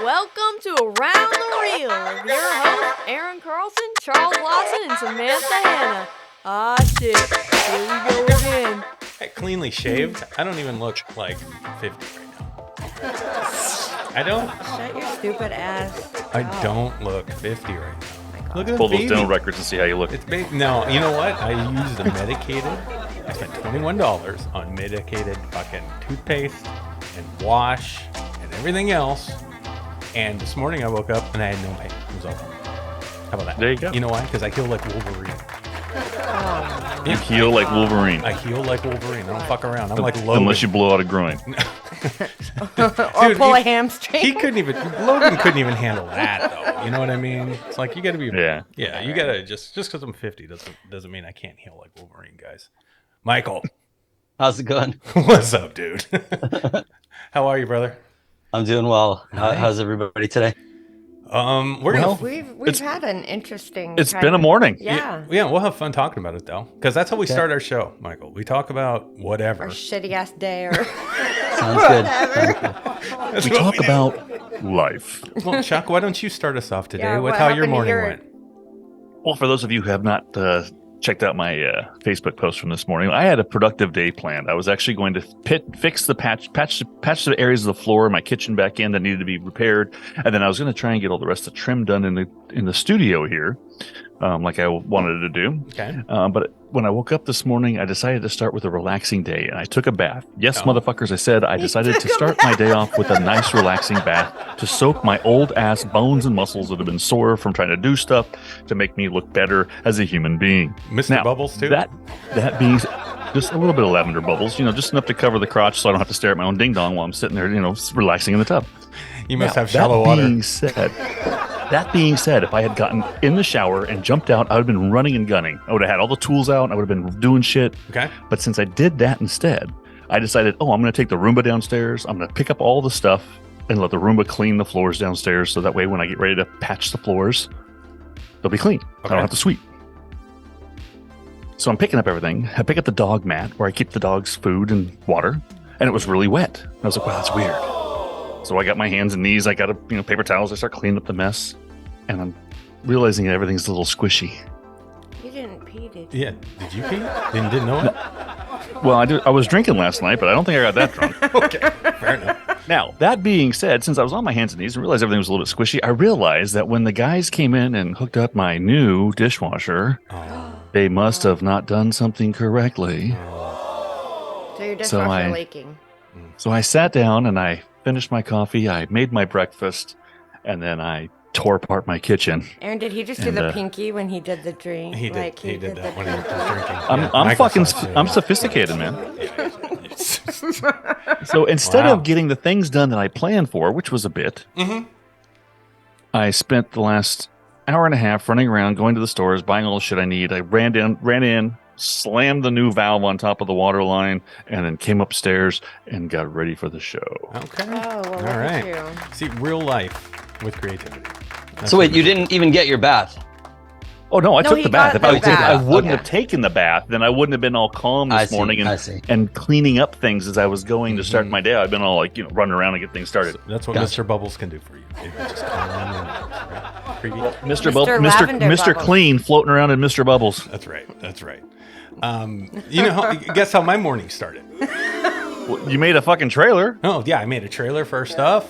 Welcome to Around the Reel with your hosts, Aaron Carlson, Charles Lawson, and Samantha Hanna. Ah, shit. Here we go again. Hey, cleanly shaved. I don't even look like 50 right now. I don't. Shut your stupid ass. I don't look 50 right now. Look at Pull the those dental records and see how you look. It's no, you know what? I use the medicated. I spent $21 on medicated fucking toothpaste and wash and everything else. And this morning I woke up and I had no pain. It was over. How about that? There you go. You know why? Because I heal like Wolverine. You heal like Wolverine. I heal like Wolverine. I don't fuck around. I'm like Logan. Unless you blow out a groin. Or pull a hamstring. Logan couldn't even handle that though. You know what I mean? It's like you gotta be. Yeah. Yeah, you gotta just because I'm 50 doesn't mean I can't heal like Wolverine, guys. Michael. How's it going? What's up, dude? How are you, brother? I'm doing well. How's everybody today? We've had an interesting. It's been a morning. Yeah. Yeah, we'll have fun talking about it though, because that's how we start our show, Michael. We talk about whatever. Our shitty ass day or Sounds good. That's We what talk do. about life. Well, Chuck, why don't you start us off today Yeah, with what how your happened to morning your- went? Well, for those of you who have not checked out my Facebook post from this morning, I had a productive day planned. I was actually going to fix the patch the areas of the floor in my kitchen back in that needed to be repaired, and then I was going to try and get all the rest of the trim done in the studio here, like I wanted to do. Okay. But when I woke up this morning, I decided to start with a relaxing day, and I took a bath. Yes, Oh. motherfuckers, I said I decided to start my day off with a nice relaxing bath to soak my old ass bones and muscles that have been sore from trying to do stuff to make me look better as a human being. Mr. Now, Bubbles too? That being just a little bit of lavender bubbles, just enough to cover the crotch so I don't have to stare at my own ding dong while I'm sitting there, relaxing in the tub. You must Now, have shallow water. That being said, if I had gotten in the shower and jumped out, I would have been running and gunning. I would have had all the tools out. I would have been doing shit. Okay. But since I did that instead, I decided, I'm going to take the Roomba downstairs. I'm going to pick up all the stuff and let the Roomba clean the floors downstairs. So that way, when I get ready to patch the floors, they'll be clean. I don't have to sweep. So I'm picking up everything. I pick up the dog mat where I keep the dog's food and water, and it was really wet. I was like, wow, that's weird. So I got my hands and knees. I got paper towels. I start cleaning up the mess, and I'm realizing that everything's a little squishy. You didn't pee, did you? Yeah. Did you pee? Didn't know it? Well, I was drinking last night, but I don't think I got that drunk. Okay. Fair enough. Now, that being said, since I was on my hands and knees and realized everything was a little bit squishy, I realized that when the guys came in and hooked up my new dishwasher, they must have not done something correctly. So your So dishwasher I- leaking. So I sat down and I finished my coffee. I made my breakfast, and then I tore apart my kitchen. Aaron, did he just do And, the pinky when he did the drink? He did. Like, he did that the when he was pinky? drinking. I'm Yeah, fucking Microsoft, yeah. I'm sophisticated, man. So instead Wow. of getting the things done that I planned for, which was a bit, I spent the last hour and a half running around, going to the stores, buying all the shit I need. I ran in, slammed the new valve on top of the water line, and then came upstairs and got ready for the show. Okay. Oh, well, look All at right. you. See, real life with creativity. That's So wait, what you it is. didn't even get your bath? Oh no, I No, took he the bath. got If the I, bath. I wouldn't Okay. have taken the bath, then I wouldn't have been all calm I this see, morning I see. and cleaning up things as I was going to start my day. I've been all like, running around and get things started. That's what Gotcha. Mr. Bubbles can do for you. It just calm you down, right? Creepy. Mr. Lavender Mr. Bubbles. Clean floating around in Mr. Bubbles. That's right. That's right. Guess how my morning started? Well, you made a fucking trailer. Oh, yeah, I made a trailer for our stuff.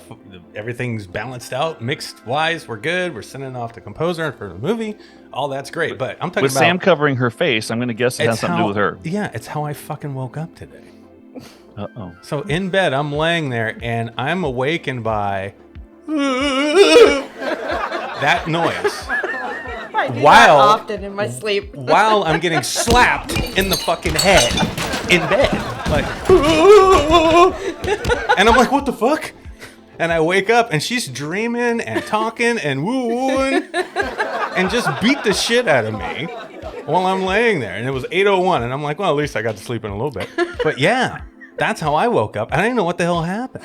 Everything's balanced out, mixed wise. We're good. We're sending it off to composer for the movie. All that's great. But I'm talking With about Sam covering her face, I'm going to guess it has something to do with her. Yeah, it's how I fucking woke up today. Uh-oh. So in bed, I'm laying there and I'm awakened by that noise I do While- that often in my sleep. while I'm getting slapped in the fucking head in bed. Like, and I'm like, what the fuck? And I wake up and she's dreaming and talking and woo-wooing and just beat the shit out of me while I'm laying there. And it was 8:01 and I'm like, well, at least I got to sleep in a little bit. But yeah, that's how I woke up. And I didn't know what the hell happened.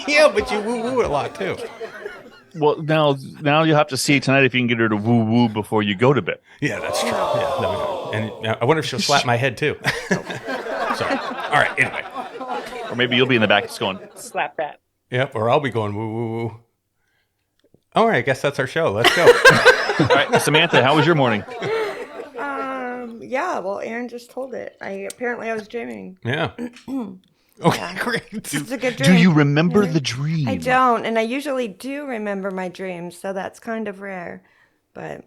Yeah, but you woo-woo a lot too. Well, now you'll have to see tonight if you can get her to woo woo before you go to bed. Yeah, that's true. Yeah, there we go. And I wonder if she'll slap my head too. Sorry. All right. Anyway. Or maybe you'll be in the back just going, slap that. Yep. Or I'll be going woo woo woo. All right. I guess that's our show. Let's go. All right, Samantha, how was your morning? Yeah, well, Aaron just told it. Apparently I was dreaming. Yeah. Okay, great. It's a good dream. Do you remember the dream? I don't, and I usually do remember my dreams, so that's kind of rare. But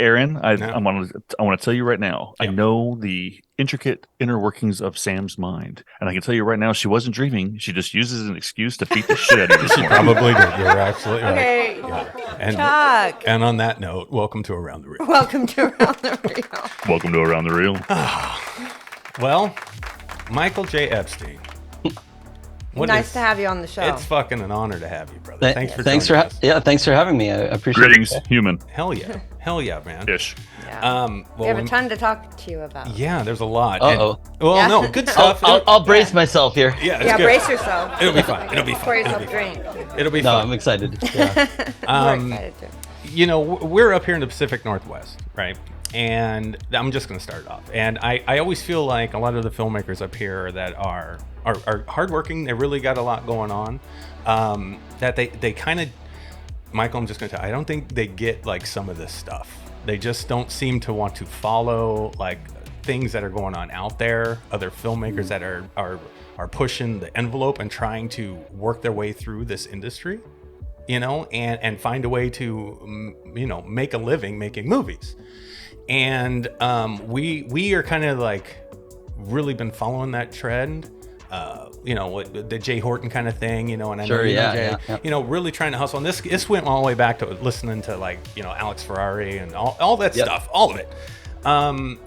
Aaron, I No. want to tell you right now. I Yep. know the intricate inner workings of Sam's mind, and I can tell you right now, she wasn't dreaming. She just uses an excuse to beat the shit out of you this morning. Probably did. You're absolutely right. okay, And, Chuck, and on that note, welcome to Around the Reel. welcome to Around the Reel. Welcome to Around the Reel. Well, Michael J. Epstein. What Nice is- to have you on the show. It's fucking an honor to have you, brother. Thanks for thanks joining for us. yeah, thanks for having me. I appreciate Greetings, it. human Hell yeah. Hell yeah, man. ish. Yeah. Well, we have a ton to talk to you about. yeah, there's a lot. Uh-oh. And- well, Yeah. no, good I'll, stuff. I'll brace myself here. yeah, it's Yeah, good. brace yourself. It'll be fun. It'll be Pour fun. It'll yourself be a fun. drink. It'll be No, fun. I'm excited. Yeah. We're excited too. You know, we're up here in the Pacific Northwest, right? And I'm just going to start off. And I always feel like a lot of the filmmakers up here that are hardworking, they really got a lot going on. That they kind of, Michael, I'm just going to tell you, I don't think they get like some of this stuff. They just don't seem to want to follow like things that are going on out there, other filmmakers that are pushing the envelope and trying to work their way through this industry, you know, and find a way to, you know, make a living making movies. And we are kind of like really been following that trend, you know, with the Jay Horton kind of thing, you know, and I know Sure, you know yeah, Jay, yeah. you know, really trying to hustle. And this went all the way back to listening to like, you know, Alex Ferrari and all that Yep. stuff, all of it.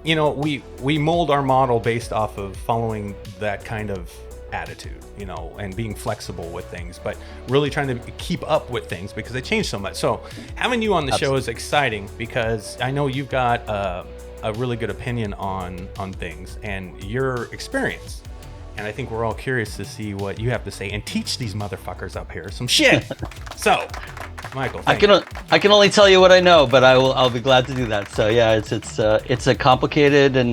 You know, we mold our model based off of following that kind of attitude, you know, and being flexible with things, but really trying to keep up with things because they change so much. So having you on the show is exciting because I know you've got a really good opinion on things and your experience. And I think we're all curious to see what you have to say and teach these motherfuckers up here some shit. So, Michael, I can only tell you what I know, but I'll be glad to do that. So yeah, it's a complicated and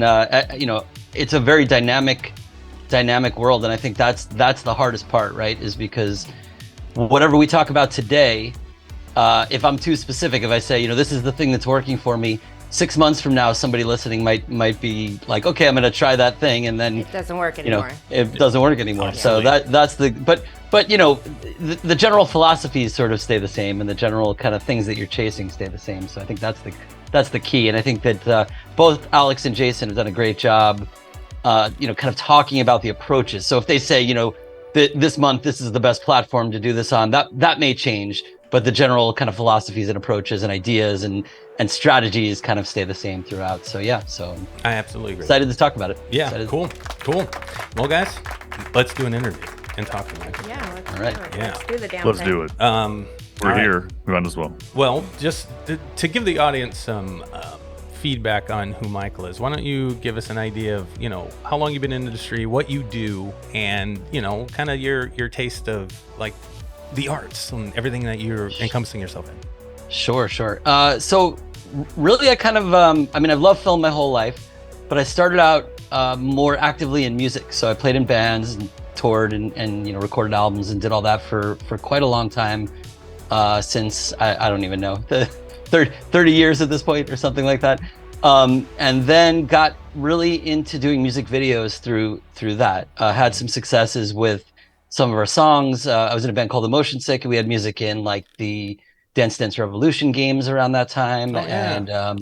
you know, it's a very dynamic world, and I think that's the hardest part, right? Is because whatever we talk about today, if I'm too specific, if I say, you know, this is the thing that's working for me, 6 months from now, somebody listening might be like, okay, I'm going to try that thing, and then It doesn't work you know, anymore. it doesn't work anymore. So Absolutely. that's the but you know, the general philosophies sort of stay the same, and the general kind of things that you're chasing stay the same. So I think that's the key, and I think that both Alex and Jason have done a great job, you know, kind of talking about the approaches. So if they say, you know, this month this is the best platform to do this on, that may change, but the general kind of philosophies and approaches and ideas and strategies kind of stay the same throughout. So yeah, so I absolutely agree. excited to talk about it. Yeah, Excited. cool. Well, guys, let's do an interview and talk to Michael. Yeah, let's All right. do it. Yeah. Let's do the damn Let's thing. do it. We're We're here. We might as well. Well, just to give the audience some feedback on who Michael is, why don't you give us an idea of, you know, how long you've been in the industry, what you do, and, you know, kind of your taste of like the arts and everything that you're encompassing yourself in. Sure. So really, I kind of, I mean, I've loved film my whole life, but I started out more actively in music. So I played in bands and toured and you know, recorded albums and did all that for quite a long time, since I don't even know, the 30 years at this point or something like that. And then got really into doing music videos through that. Had some successes with some of our songs. I was in a band called The Motion Sick, and we had music in like the Dance Dance Revolution games around that time. Oh, yeah.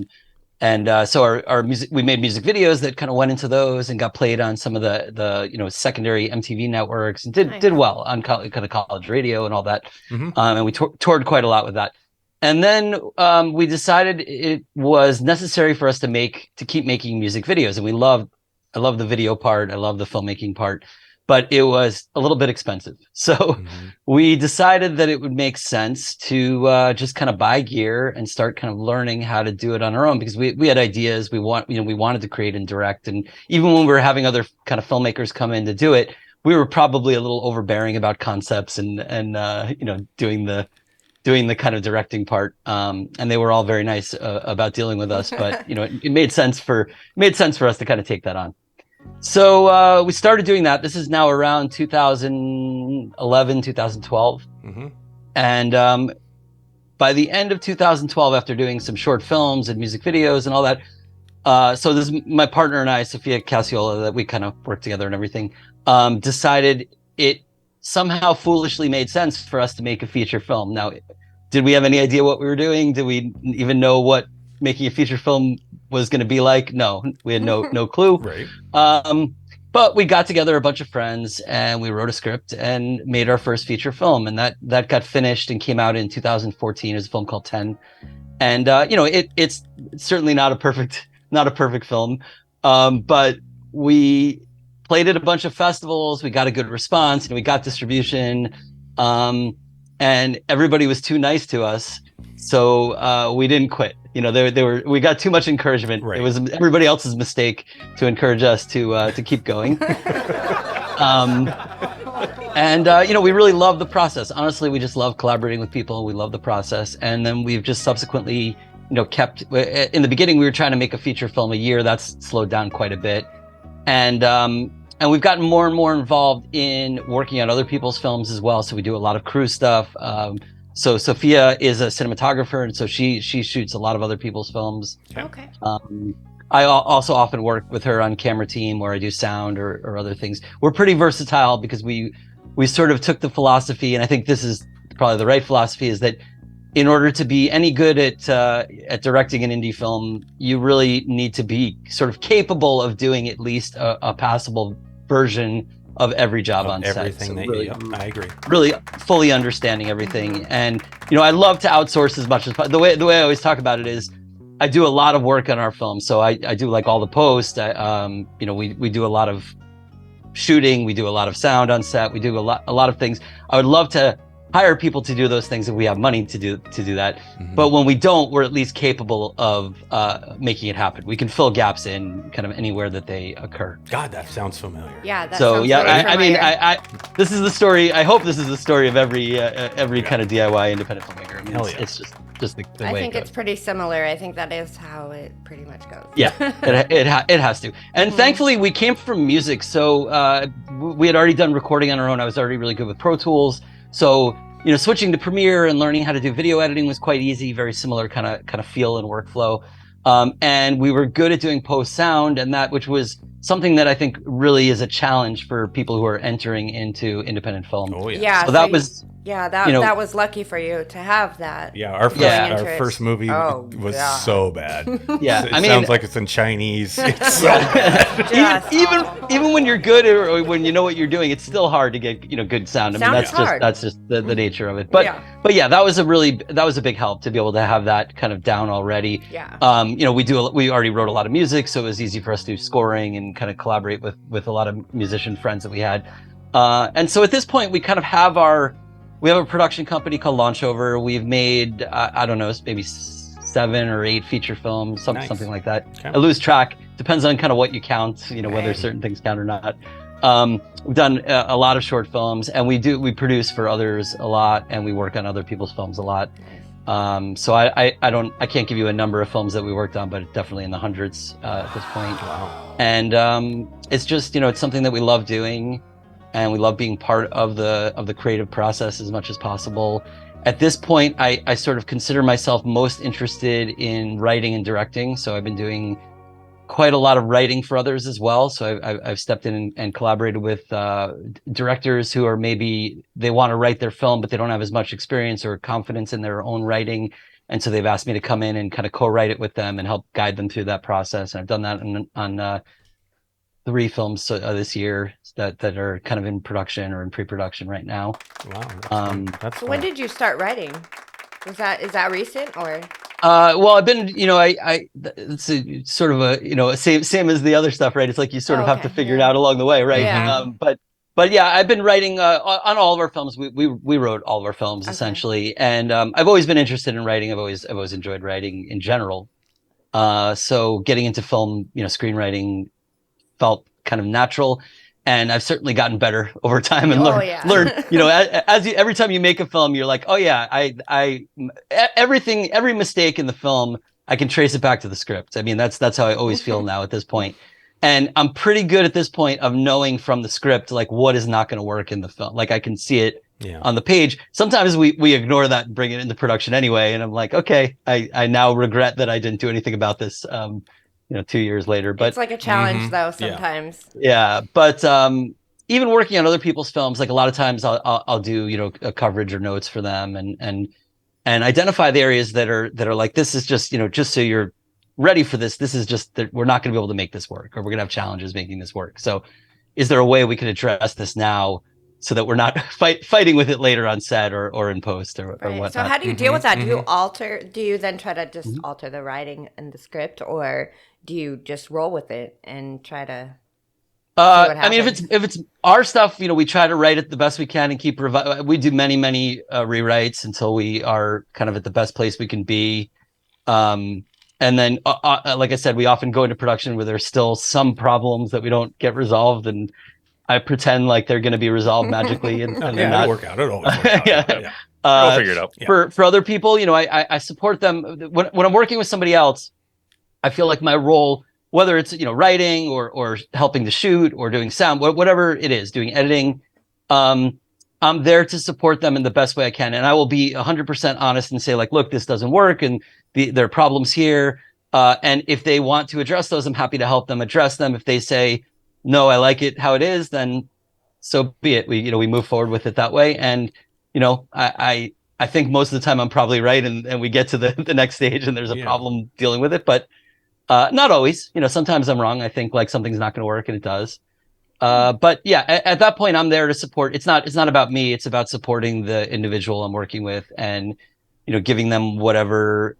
And so our music, we made music videos that kind of went into those and got played on some of the you know, secondary MTV networks and did well on kind of college radio and all that. Mhm. And we toured quite a lot with that. And then we decided it was necessary for us to keep making music videos, and I love the video part, I love the filmmaking part, but it was a little bit expensive. So we decided that it would make sense to just kind of buy gear and start kind of learning how to do it on our own, because we had ideas. We wanted to create and direct, and even when we were having other kind of filmmakers come in to do it, we were probably a little overbearing about concepts and you know, doing doing the kind of directing part. And they were all very nice about dealing with us, but it made sense for us to kind of take that on. So we started doing that. This is now around 2011, 2012. Mm-hmm. And by the end of 2012, after doing some short films and music videos and all that, so this is my partner and I, Sophia Cassiola, that we kind of worked together and everything, decided it somehow foolishly made sense for us to make a feature film. Now, did we have any idea what we were doing? Did we even know what making a feature film was going to be like? No, we had no clue. Right. But we got together a bunch of friends and we wrote a script and made our first feature film, and that got finished and came out in 2014 as a film called 10. And it's certainly not a perfect film, but we played at a bunch of festivals. We got a good response and we got distribution, and everybody was too nice to us, so we didn't quit. We got too much encouragement. Right. It was everybody else's mistake to encourage us to keep going. We really love the process. Honestly, we just love collaborating with people. We love the process. And then we've just subsequently, kept, in the beginning, we were trying to make a feature film a year. That's slowed down quite a bit. And we've gotten more and more involved in working on other people's films as well. So we do a lot of crew stuff. So Sophia is a cinematographer, and so she shoots a lot of other people's films. Okay. I also often work with her on camera team where I do sound or other things. We're pretty versatile because we sort of took the philosophy, and I think this is probably the right philosophy, is that in order to be any good at directing an indie film, you really need to be sort of capable of doing at least a passable version of every job on set. Everything I agree. Really fully understanding everything. And, I love to outsource as much as the way I always talk about it is I do a lot of work on our film. So I do like all the post. We do a lot of shooting. We do a lot of sound on set. We do a lot of things. I would love to hire people to do those things if we have money to do that. Mm-hmm. But when we don't, we're at least capable of making it happen. We can fill gaps in kind of anywhere that they occur. God, that sounds familiar. Yeah. That So sounds yeah, really I mean, familiar. this is the story. I hope this is the story of every kind of DIY independent filmmaker. I mean, Hell yeah. It's just the I way think it it's goes. pretty similar. I think that is how it pretty much goes. Yeah, it has to. And thankfully, we came from music, so we had already done recording on our own. I was already really good with Pro Tools, so switching to Premiere and learning how to do video editing was quite easy. Very similar kind of feel and workflow, and we were good at doing post sound, and which was something that I think really is a challenge for people who are entering into independent film. Oh yeah. Yeah. So that was. Yeah, that was lucky for you to have that. Yeah, our first movie was so bad. Yeah, it sounds like it's in Chinese. It's so bad. even when you're good or when you know what you're doing, it's still hard to get good sound. I mean, that's just the nature of it. But yeah, that was a big help to be able to have that kind of down already. Yeah. We already wrote a lot of music, so it was easy for us to do scoring and kind of collaborate with a lot of musician friends that we had. And so at this point, we kind of we have a production company called Launchover. We've made, I don't know, maybe 7 or 8 feature films, something like that. Okay. I lose track. Depends on kind of what you count, whether certain things count or not. We've done a lot of short films, and we produce for others a lot, and we work on other people's films a lot. So I can't give you a number of films that we worked on, but definitely in the hundreds at this point. Wow. And it's just, it's something that we love doing. And we love being part of the creative process as much as possible. At this point, I sort of consider myself most interested in writing and directing. So I've been doing quite a lot of writing for others as well. So I've stepped in and collaborated with directors who are maybe they want to write their film, but they don't have as much experience or confidence in their own writing. And so they've asked me to come in and kind of co-write it with them and help guide them through that process. And I've done that on 3 films this year that are kind of in production or in pre-production right now. Wow, that's so when did you start writing? Is that recent or? Well, I've been, it's sort of a same as the other stuff, right? It's like you sort of have to figure it out along the way, right? Yeah. But yeah, I've been writing on all of our films. We wrote all of our films essentially, and I've always been interested in writing. I've always enjoyed writing in general. So getting into film, screenwriting felt kind of natural. and I've certainly gotten better over time and Oh, yeah. learned, every time you make a film, you're like, oh yeah, every mistake in the film, I can trace it back to the script. I mean, that's how I always feel now at this point. And I'm pretty good at this point of knowing from the script, like what is not going to work in the film. Like I can see it on the page. Sometimes we ignore that and bring it into production anyway. And I'm like, okay, I now regret that I didn't do anything about this, 2 years later. But it's like a challenge though, sometimes. Yeah. But, even working on other people's films, like a lot of times I'll do, a coverage or notes for them and identify the areas that are like, this is just, just so you're ready for this. This is just that we're not going to be able to make this work, or we're going to have challenges making this work. So is there a way we can address this now so that we're not fighting with it later on set or in post or whatnot? So how do you deal with that? Do you then try to just alter the writing and the script, or do you just roll with it and try to I mean, if it's our stuff, we try to write it the best we can and keep we do many rewrites until we are kind of at the best place we can be. And then, like I said, we often go into production where there's still some problems that we don't get resolved, and I pretend like they're going to be resolved magically, and they're not. It'll work out. It always works out. Yeah. I'll figure it out. For other people, I support them when I'm working with somebody else. I feel like my role, whether it's writing or helping to shoot or doing sound, whatever it is, doing editing, I'm there to support them in the best way I can, and I will be 100% honest and say, like, look, this doesn't work, and there are problems here. And if they want to address those, I'm happy to help them address them. If they say, no, I like it how it is, then so be it. We move forward with it that way. And, I think most of the time I'm probably right. And we get to the next stage and there's a problem dealing with it, but, not always. Sometimes I'm wrong. I think like something's not going to work, and it does. But yeah, at that point I'm there to support. It's not about me. It's about supporting the individual I'm working with, and, giving them whatever,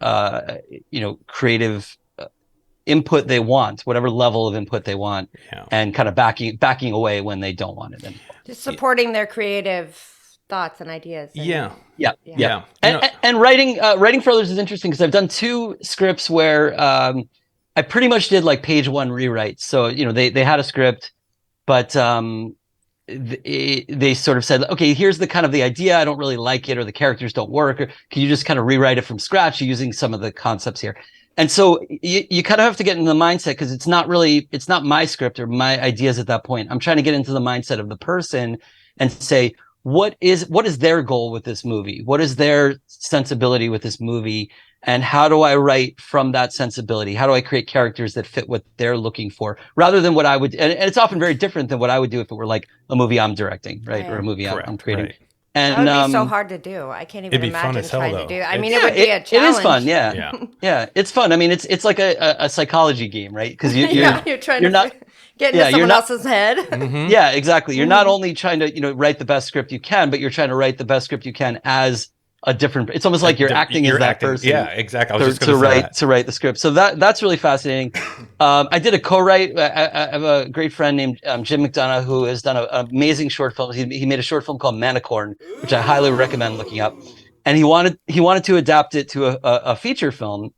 creative input they want, whatever level of input they want, and kind of backing away when they don't want it anymore. Just supporting their creative thoughts and ideas. Yeah. And writing for others is interesting because I've done 2 scripts where, I pretty much did like page 1 rewrites. So, they had a script, but, they sort of said, okay, here's the kind of the idea. I don't really like it, or the characters don't work. Or can you just kind of rewrite it from scratch using some of the concepts here? And so you kind of have to get into the mindset, because it's not my script or my ideas at that point. I'm trying to get into the mindset of the person and say, what is their goal with this movie? What is their sensibility with this movie? And how do I write from that sensibility? How do I create characters that fit what they're looking for, rather than what I would? And it's often very different than what I would do if it were like a movie I'm directing, right? Or a movie I'm creating. Right. And that would be so hard to do. I can't even imagine trying to do. I mean, it would be a challenge. It is fun, yeah, it's fun. I mean, it's like a psychology game, right? Because you're trying to get into someone else's head. Mm-hmm. Yeah, exactly. You're not only trying to write the best script you can, but you're trying to write the best script you can as a different. It's almost like you're acting as that person. Yeah, exactly. I was just going to write the script. So that's really fascinating. I did a co-write. I have a great friend named Jim McDonough, who has done an amazing short film. He made a short film called Manicorn, which I highly recommend looking up. And he wanted to adapt it to a feature film,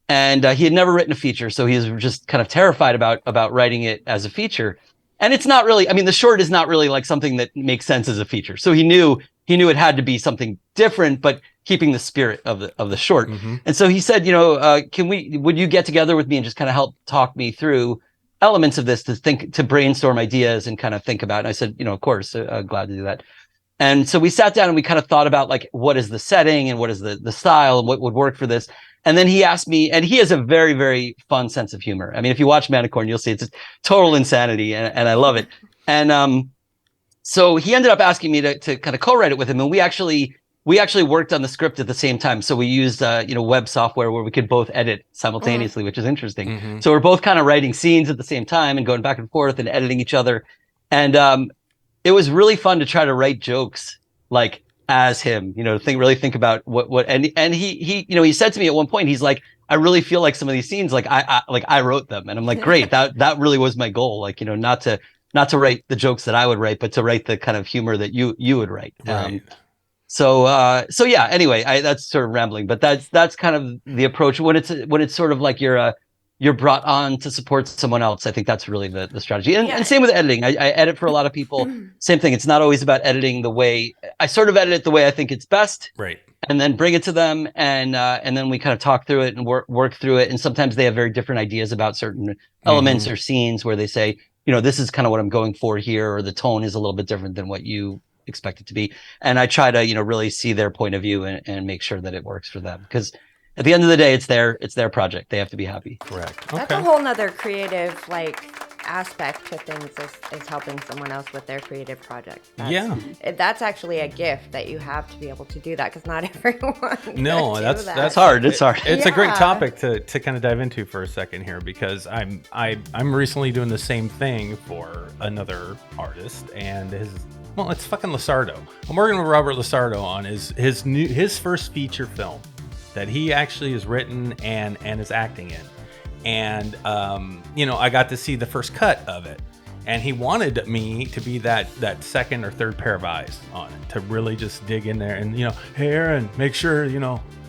and he had never written a feature, so he was just kind of terrified about writing it as a feature. And it's not really. I mean, the short is not really like something that makes sense as a feature. So he knew it had to be something different, but keeping the spirit of the short. Mm-hmm. And so he said, would you get together with me and just kind of help talk me through elements of this to brainstorm ideas and kind of think about it? And I said, of course, glad to do that. And so we sat down and we kind of thought about like, what is the setting and what is the style and what would work for this? And then he asked me, and he has a very, very fun sense of humor. I mean, if you watch Manicorn, you'll see it's total insanity, and I love it. And, so he ended up asking me to kind of co-write it with him, and we actually worked on the script at the same time. So we used web software where we could both edit simultaneously, which is interesting. Mm-hmm. So we're both kind of writing scenes at the same time and going back and forth and editing each other. And it was really fun to try to write jokes like as him, really think about what and he said to me at one point, he's like, I really feel like some of these scenes like I wrote them, and I'm like, great, that really was my goal, like not to write the jokes that I would write, but to write the kind of humor that you would write. Right. So yeah. Anyway, that's sort of rambling, but that's kind of the approach when it's sort of like you're you're brought on to support someone else. I think that's really the strategy. And same with editing. I edit for a lot of people. Same thing. It's not always about editing the way I sort of edit it the way I think it's best. Right. And then bring it to them, and then we kind of talk through it and work through it. And sometimes they have very different ideas about certain elements or scenes where they say, this is kind of what I'm going for here, or the tone is a little bit different than what you expect it to be. And I try to, really see their point of view and make sure that it works for them, because at the end of the day, it's their project. They have to be happy. Correct. That's a whole nother creative aspect to things is helping someone else with their creative project. That's actually a gift that you have to be able to do that, because not everyone. No, that's hard. It's hard. It's a great topic to kind of dive into for a second here, because I'm recently doing the same thing for another artist, and it's fucking Lasardo. I'm working with Robert Lasardo on his first feature film that he actually has written and is acting in. And, I got to see the first cut of it. And he wanted me to be that second or third pair of eyes on it, to really just dig in there and, hey, Aaron, make sure,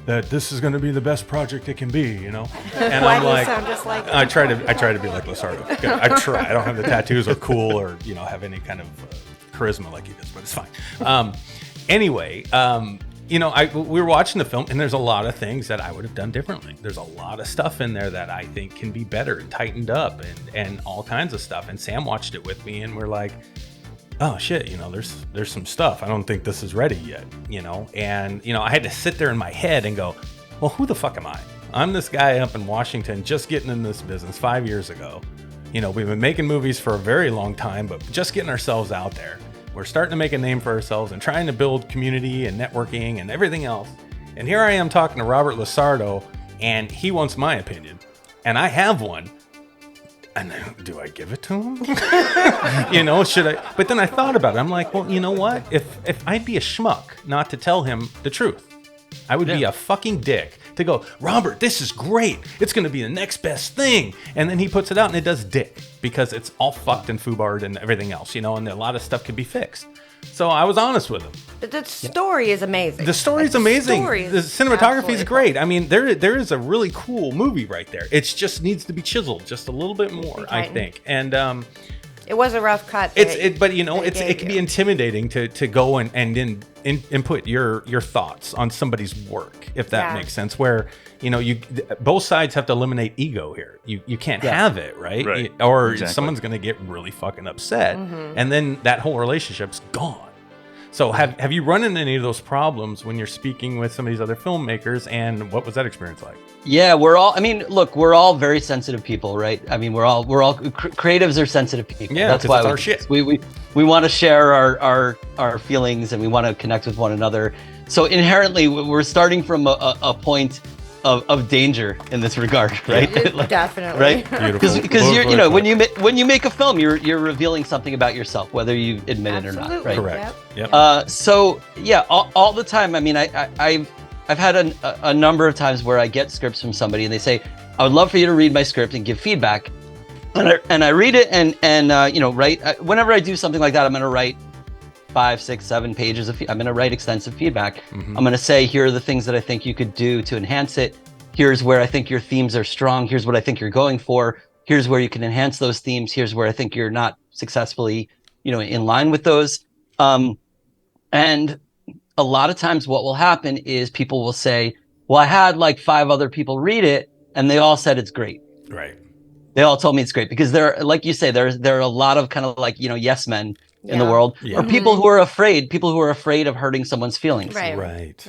that this is going to be the best project it can be, And Why I'm do like, you sound just like I try to be like Lasardo. I try. I don't have the tattoos or cool or, have any kind of charisma like he does, but it's fine. Anyway, we were watching the film, and there's a lot of things that I would have done differently. There's a lot of stuff in there that I think can be better and tightened up and all kinds of stuff. And Sam watched it with me, and we're like, oh shit, there's some stuff. I don't think this is ready yet, And, I had to sit there in my head and go, well, who the fuck am I? I'm this guy up in Washington just getting in this business 5 years ago. We've been making movies for a very long time, but just getting ourselves out there. We're starting to make a name for ourselves and trying to build community and networking and everything else. And here I am talking to Robert Lasardo, and he wants my opinion. And I have one. And do I give it to him? Should I? But then I thought about it. I'm like, well, you know what? If I'd be a schmuck not to tell him the truth, I would be a fucking dick to go, Robert, this is great. It's going to be the next best thing. And then he puts it out and it does dick, because it's all fucked and foobarred and everything else, and a lot of stuff could be fixed. So I was honest with him. But the story is amazing. The story is amazing. The cinematography is great. I mean, there is a really cool movie right there. It just needs to be chiseled just a little bit more, I think. And it was a rough cut. But it can be intimidating to go and input your thoughts on somebody's work, if that makes sense. Where both sides have to eliminate ego here. You can't have it, right? Or someone's going to get really fucking upset, and then that whole relationship's gone. So have you run into any of those problems when you're speaking with some of these other filmmakers, and what was that experience like? Yeah, we're all very sensitive people, right? I mean, we're all creatives are sensitive people. Yeah, that's why it's our shit. We want to share our feelings, and we want to connect with one another. So inherently, we're starting from a point of danger in this regard, right? Definitely, right? Because when you make a film, you're revealing something about yourself, whether you admit it or not, right? Correct. Yep. So yeah, all the time. I mean, I've had a number of times where I get scripts from somebody and they say, I would love for you to read my script and give feedback. And I read it and whenever I do something like that, I'm going to write 5, 6, 7 pages I'm going to write extensive feedback. I'm going to say, here are the things that I think you could do to enhance it. Here's where I think your themes are strong. Here's what I think you're going for. Here's where you can enhance those themes. Here's where I think you're not successfully, in line with those. And a lot of times what will happen is people will say, well, I had like 5 other people read it and they all said it's great. Right. They all told me it's great, because like you say, there are a lot of kind of yes men in the world, or people who are afraid of hurting someone's feelings. Right.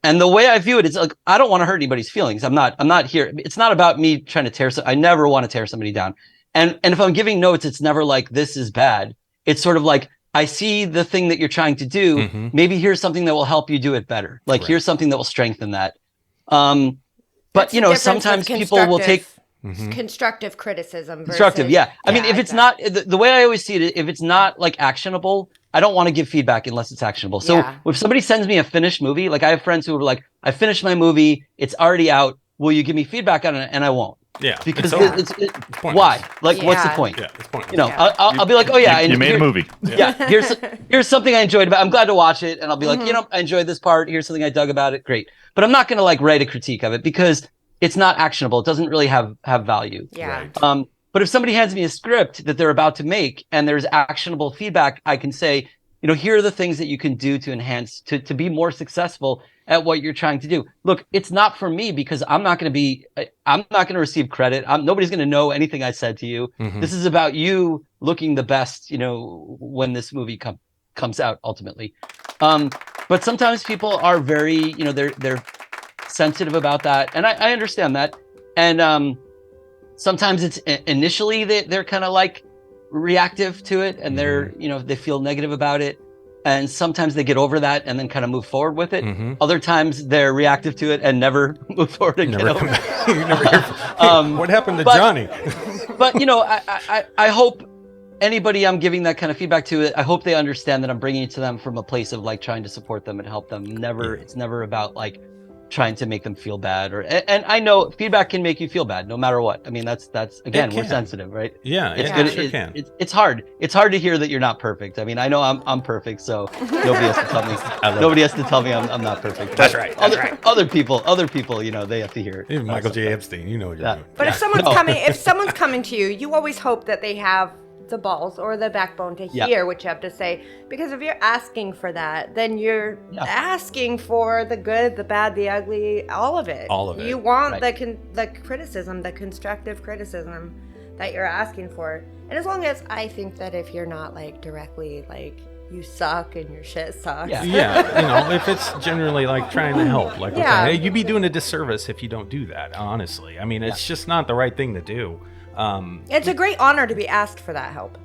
And the way I view it is like, I don't want to hurt anybody's feelings. I'm not here. It's not about me trying to tear. I never want to tear somebody down. And if I'm giving notes, it's never like, this is bad. It's sort of like, I see the thing that you're trying to do. Maybe here's something that will help you do it better. Like here's something that will strengthen that. But sometimes people will take constructive criticism. Constructive, yeah. I mean, if it's not the way I always see it, if it's not like actionable, I don't want to give feedback unless it's actionable. So if somebody sends me a finished movie, like I have friends who are like, I finished my movie, it's already out. Will you give me feedback on it? And I won't. Yeah, because why? Like, what's the point? Yeah, it's pointless. I'll be like, oh yeah, you made a movie. Yeah, here's something I enjoyed about. I'm glad to watch it, and I'll be like, I enjoyed this part. Here's something I dug about it. Great, but I'm not gonna like write a critique of it, because it's not actionable. It doesn't really have value. Yeah. Right. But if somebody hands me a script that they're about to make and there's actionable feedback, I can say, here are the things that you can do to enhance, to be more successful at what you're trying to do. Look, it's not for me because I'm not going to receive credit. Nobody's going to know anything I said to you. Mm-hmm. This is about you looking the best, when this movie comes out ultimately. But sometimes people are very, they're sensitive about that. And I understand that. And, sometimes it's initially they're kind of like reactive to it and they're, they feel negative about it. And sometimes they get over that and then kind of move forward with it. Mm-hmm. Other times they're reactive to it and never move forward and get over it. You never hear what happened to Johnny? But, I hope anybody I'm giving that kind of feedback to, I hope they understand that I'm bringing it to them from a place of like trying to support them and help them. It's never about like trying to make them feel bad and I know feedback can make you feel bad no matter what. I mean, that's again, we're sensitive, right? Yeah, it's hard. It's hard to hear that you're not perfect. I mean, I know I'm perfect, so nobody has to tell me. Nobody has to tell me I'm not perfect. That's right. Other people, they have to hear it. Even Michael J. Epstein, you know what you're doing. But if someone's coming to you, you always hope that they have the balls or the backbone to hear what you have to say, because if you're asking for that, then you're asking for the good, the bad, the ugly, all of it. You want the criticism, the constructive criticism that you're asking for. And as long as I think that if you're not like directly like you suck and your shit sucks. Yeah, if it's generally like trying to help, like okay, you'd be doing a disservice if you don't do that, honestly. I mean, it's just not the right thing to do. It's a great honor to be asked for that help,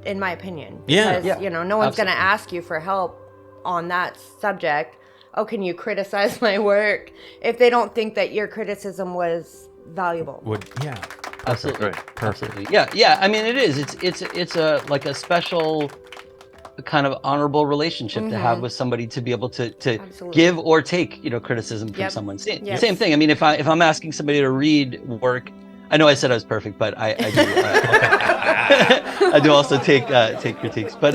in my opinion. Because, no one's going to ask you for help on that subject. Oh, can you criticize my work? If they don't think that your criticism was valuable. Absolutely. Right. Absolutely. Yeah. I mean, it is. It's a like a special kind of honorable relationship to have with somebody, to be able to give or take, criticism from someone. Same thing. I mean, if I'm asking somebody to read work, I know I said I was perfect, but I do. I do also take critiques. But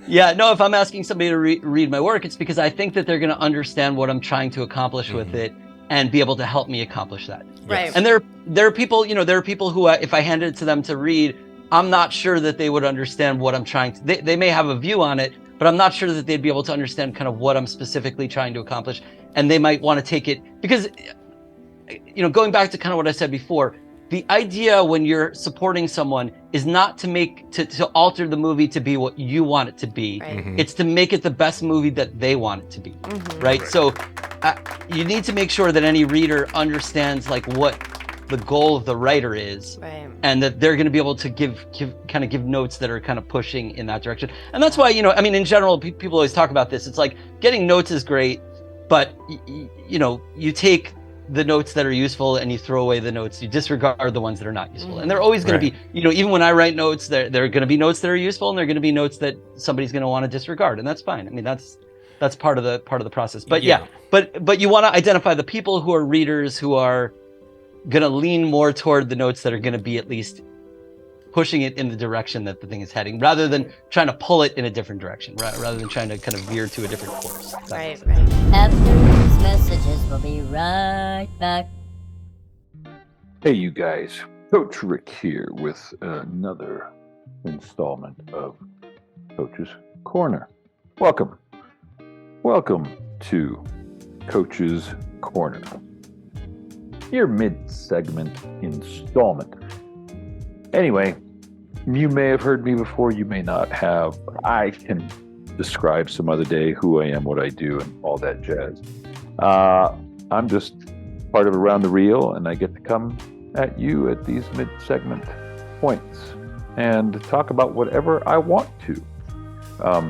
if I'm asking somebody to read my work, it's because I think that they're going to understand what I'm trying to accomplish with it and be able to help me accomplish that. Right. And there are people, there are people who, if I handed it to them to read, I'm not sure that they would understand what I'm trying to. They may have a view on it, but I'm not sure that they'd be able to understand kind of what I'm specifically trying to accomplish. And they might want to take it because, going back to kind of what I said before. The idea when you're supporting someone is not to alter the movie to be what you want it to be. Right. It's to make it the best movie that they want it to be, right? So you need to make sure that any reader understands like what the goal of the writer is, and that they're going to be able to give notes that are kind of pushing in that direction. And that's why, in general, people always talk about this. It's like getting notes is great, but you take the notes that are useful and you throw away the notes, you disregard the ones that are not useful. And they're always going to be, even when I write notes, there are going to be notes that are useful and there are going to be notes that somebody's going to want to disregard. And that's fine. I mean, that's part of the process. But but you want to identify the people who are readers who are going to lean more toward the notes that are going to be at least pushing it in the direction that the thing is heading, rather than trying to pull it in a different direction, rather than trying to kind of veer to a different course. Right. After these messages, we'll be right back. Hey, you guys. Coach Rick here with another installment of Coach's Corner. Welcome to Coach's Corner, your mid-segment installment. Anyway, you may have heard me before, you may not have. I can describe some other day who I am, what I do, and all that jazz. I'm just part of Around the Reel, and I get to come at you at these mid-segment points and talk about whatever I want to.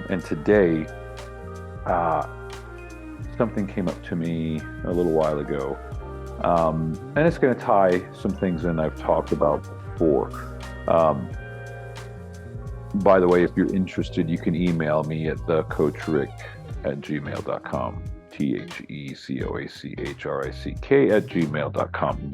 And today, something came up to me a little while ago, and it's going to tie some things in I've talked about before. By the way, if you're interested, you can email me at thecoachrick@gmail.com. TheCoachRick@gmail.com.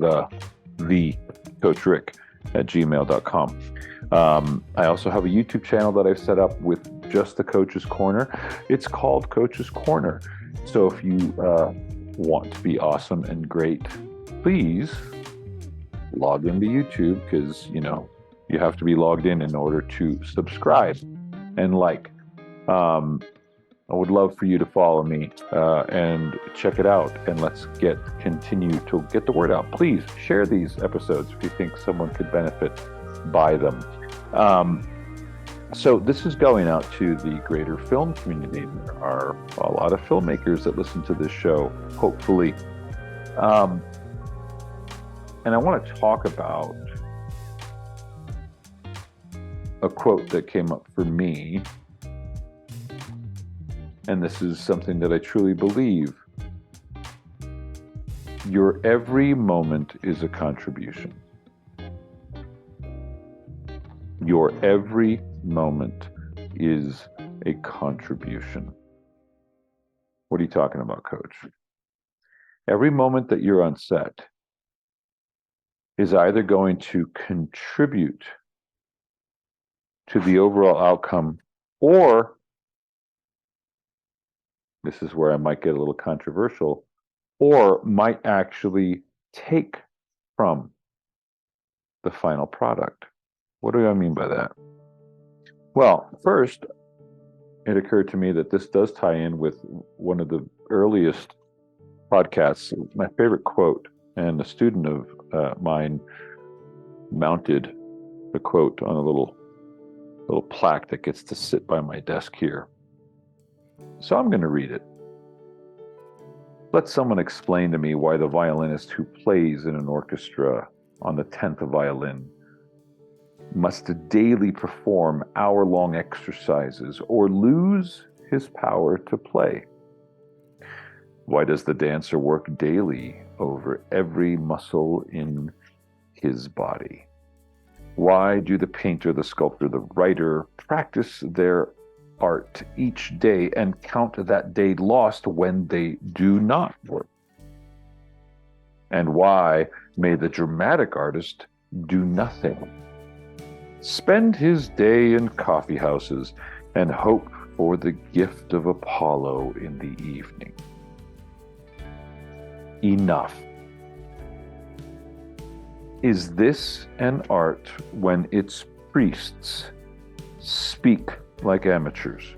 The CoachRick@gmail.com. I also have a YouTube channel that I've set up with just the Coach's Corner. It's called Coach's Corner. So if you want to be awesome and great, please log into YouTube, because you have to be logged in order to subscribe and like. I would love for you to follow me and check it out, and let's continue to get the word out. Please share these episodes if you think someone could benefit by them. So this is going out to the greater film community. There are a lot of filmmakers that listen to this show, hopefully. And I want to talk about a quote that came up for me. And this is something that I truly believe. Your every moment is a contribution. Your every moment is a contribution. What are you talking about, Coach? Every moment that you're on set is either going to contribute to the overall outcome, or, this is where I might get a little controversial, or might actually take from the final product. What do I mean by that? Well, first, it occurred to me that this does tie in with one of the earliest podcasts. My favorite quote, and a student of mine mounted the quote on a little plaque that gets to sit by my desk here. So I'm going to read it. Let someone explain to me why the violinist who plays in an orchestra on the 10th violin must daily perform hour-long exercises or lose his power to play. Why does the dancer work daily over every muscle in his body? Why do the painter, the sculptor, the writer practice their art each day and count that day lost when they do not work? And why may the dramatic artist do nothing? Spend his day in coffee houses and hope for the gift of Apollo in the evening. Enough. Is this an art when its priests speak like amateurs?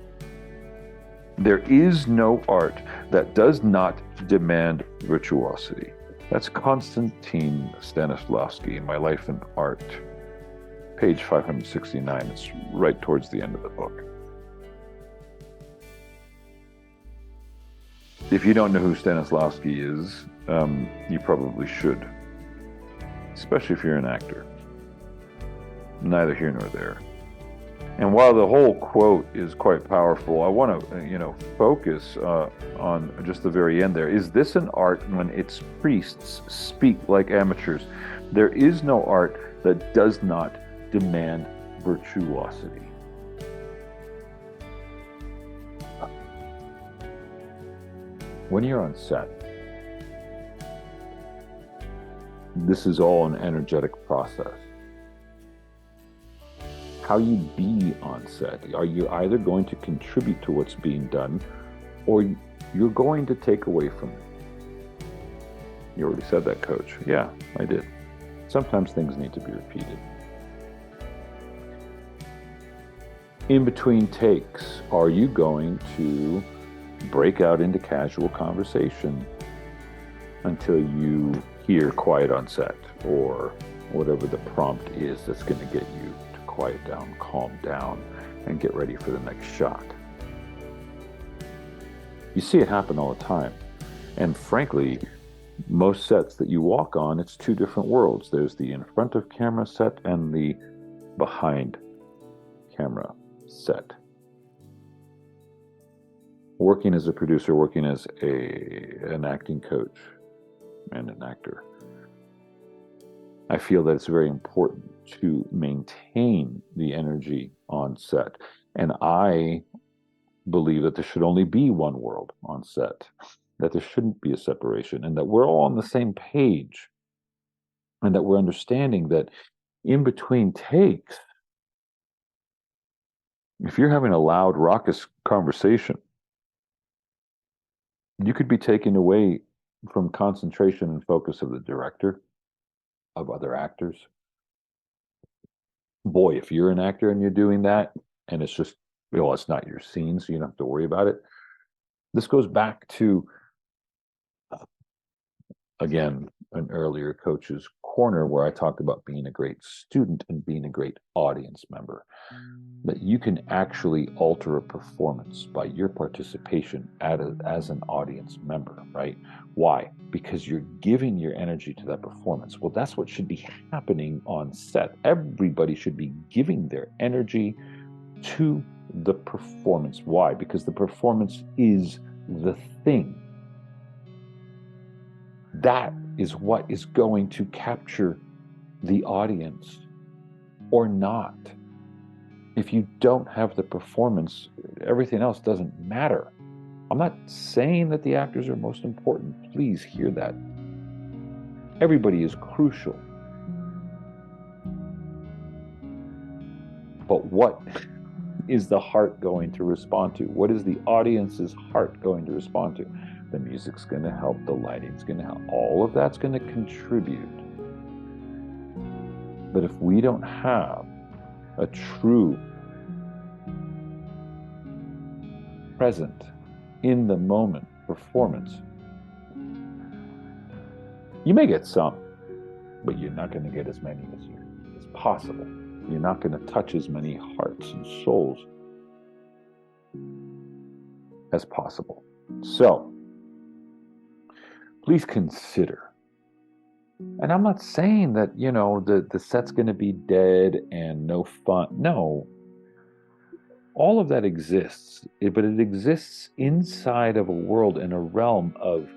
There is no art that does not demand virtuosity. That's Konstantin Stanislavski in My Life in Art, page 569. It's right towards the end of the book. If you don't know who Stanislavski is, you probably should, especially if you're an actor. Neither here nor there. And while the whole quote is quite powerful, I want to, focus on just the very end there. Is this an art when its priests speak like amateurs? There is no art that does not demand virtuosity. When you're on set, this is all an energetic process. How you be on set. Are you either going to contribute to what's being done, or you're going to take away from it? You already said that, Coach. Yeah, I did. Sometimes things need to be repeated. In between takes, are you going to break out into casual conversation until you hear quiet on set, or whatever the prompt is that's going to get you to quiet down, calm down, and get ready for the next shot? You see it happen all the time. And frankly, most sets that you walk on, it's two different worlds. There's the in front of camera set and the behind camera set. Working as a producer, working as an acting coach and an actor, I feel that it's very important to maintain the energy on set. And I believe that there should only be one world on set, that there shouldn't be a separation, and that we're all on the same page, and that we're understanding that in between takes, if you're having a loud, raucous conversation, you could be taking away from concentration and focus of the director, of other actors. Boy, if you're an actor and you're doing that, and it's just, well, it's not your scene, so you don't have to worry about it. This goes back to, again, an earlier coach's corner where I talked about being a great student and being a great audience member. That you can actually alter a performance by your participation as an audience member, right? Why? Because you're giving your energy to that performance. Well, that's what should be happening on set. Everybody should be giving their energy to the performance. Why? Because the performance is the thing. That is what is going to capture the audience or not. If you don't have the performance, everything else doesn't matter. I'm not saying that the actors are most important. Please hear that. Everybody is crucial. But what is the heart going to respond to? What is the audience's heart going to respond to? The music's going to help, the lighting's going to help. All of that's going to contribute. But if we don't have a true present, in the moment performance, you may get some, but you're not going to get as many as possible. You're not going to touch as many hearts and souls as possible. So, please consider. And I'm not saying that, the set's going to be dead and no fun. No. All of that exists, but it exists inside of a world and a realm of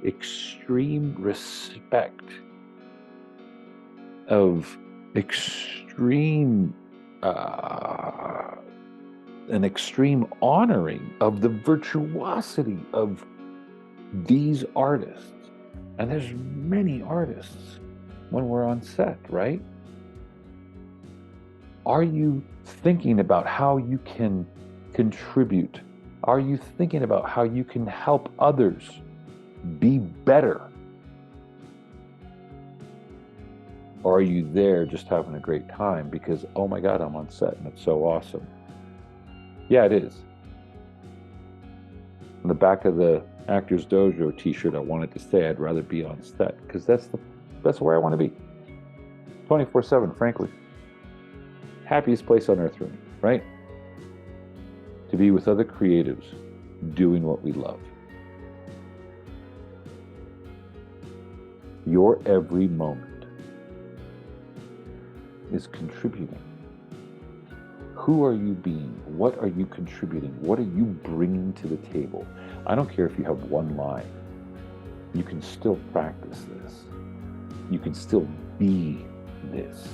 extreme respect, of extreme an extreme honoring of the virtuosity of these artists. And there's many artists when we're on set, right? Are you thinking about how you can contribute? Are you thinking about how you can help others be better? Or are you there just having a great time because, oh my God, I'm on set and it's so awesome? Yeah, it is. On the back of the Actors Dojo t-shirt, I wanted to say I'd rather be on set because that's where I want to be. 24/7, frankly. Happiest place on earth for me, right? To be with other creatives doing what we love. Your every moment is contributing. Who are you being? What are you contributing? What are you bringing to the table? I don't care if you have one line. You can still practice this. You can still be this.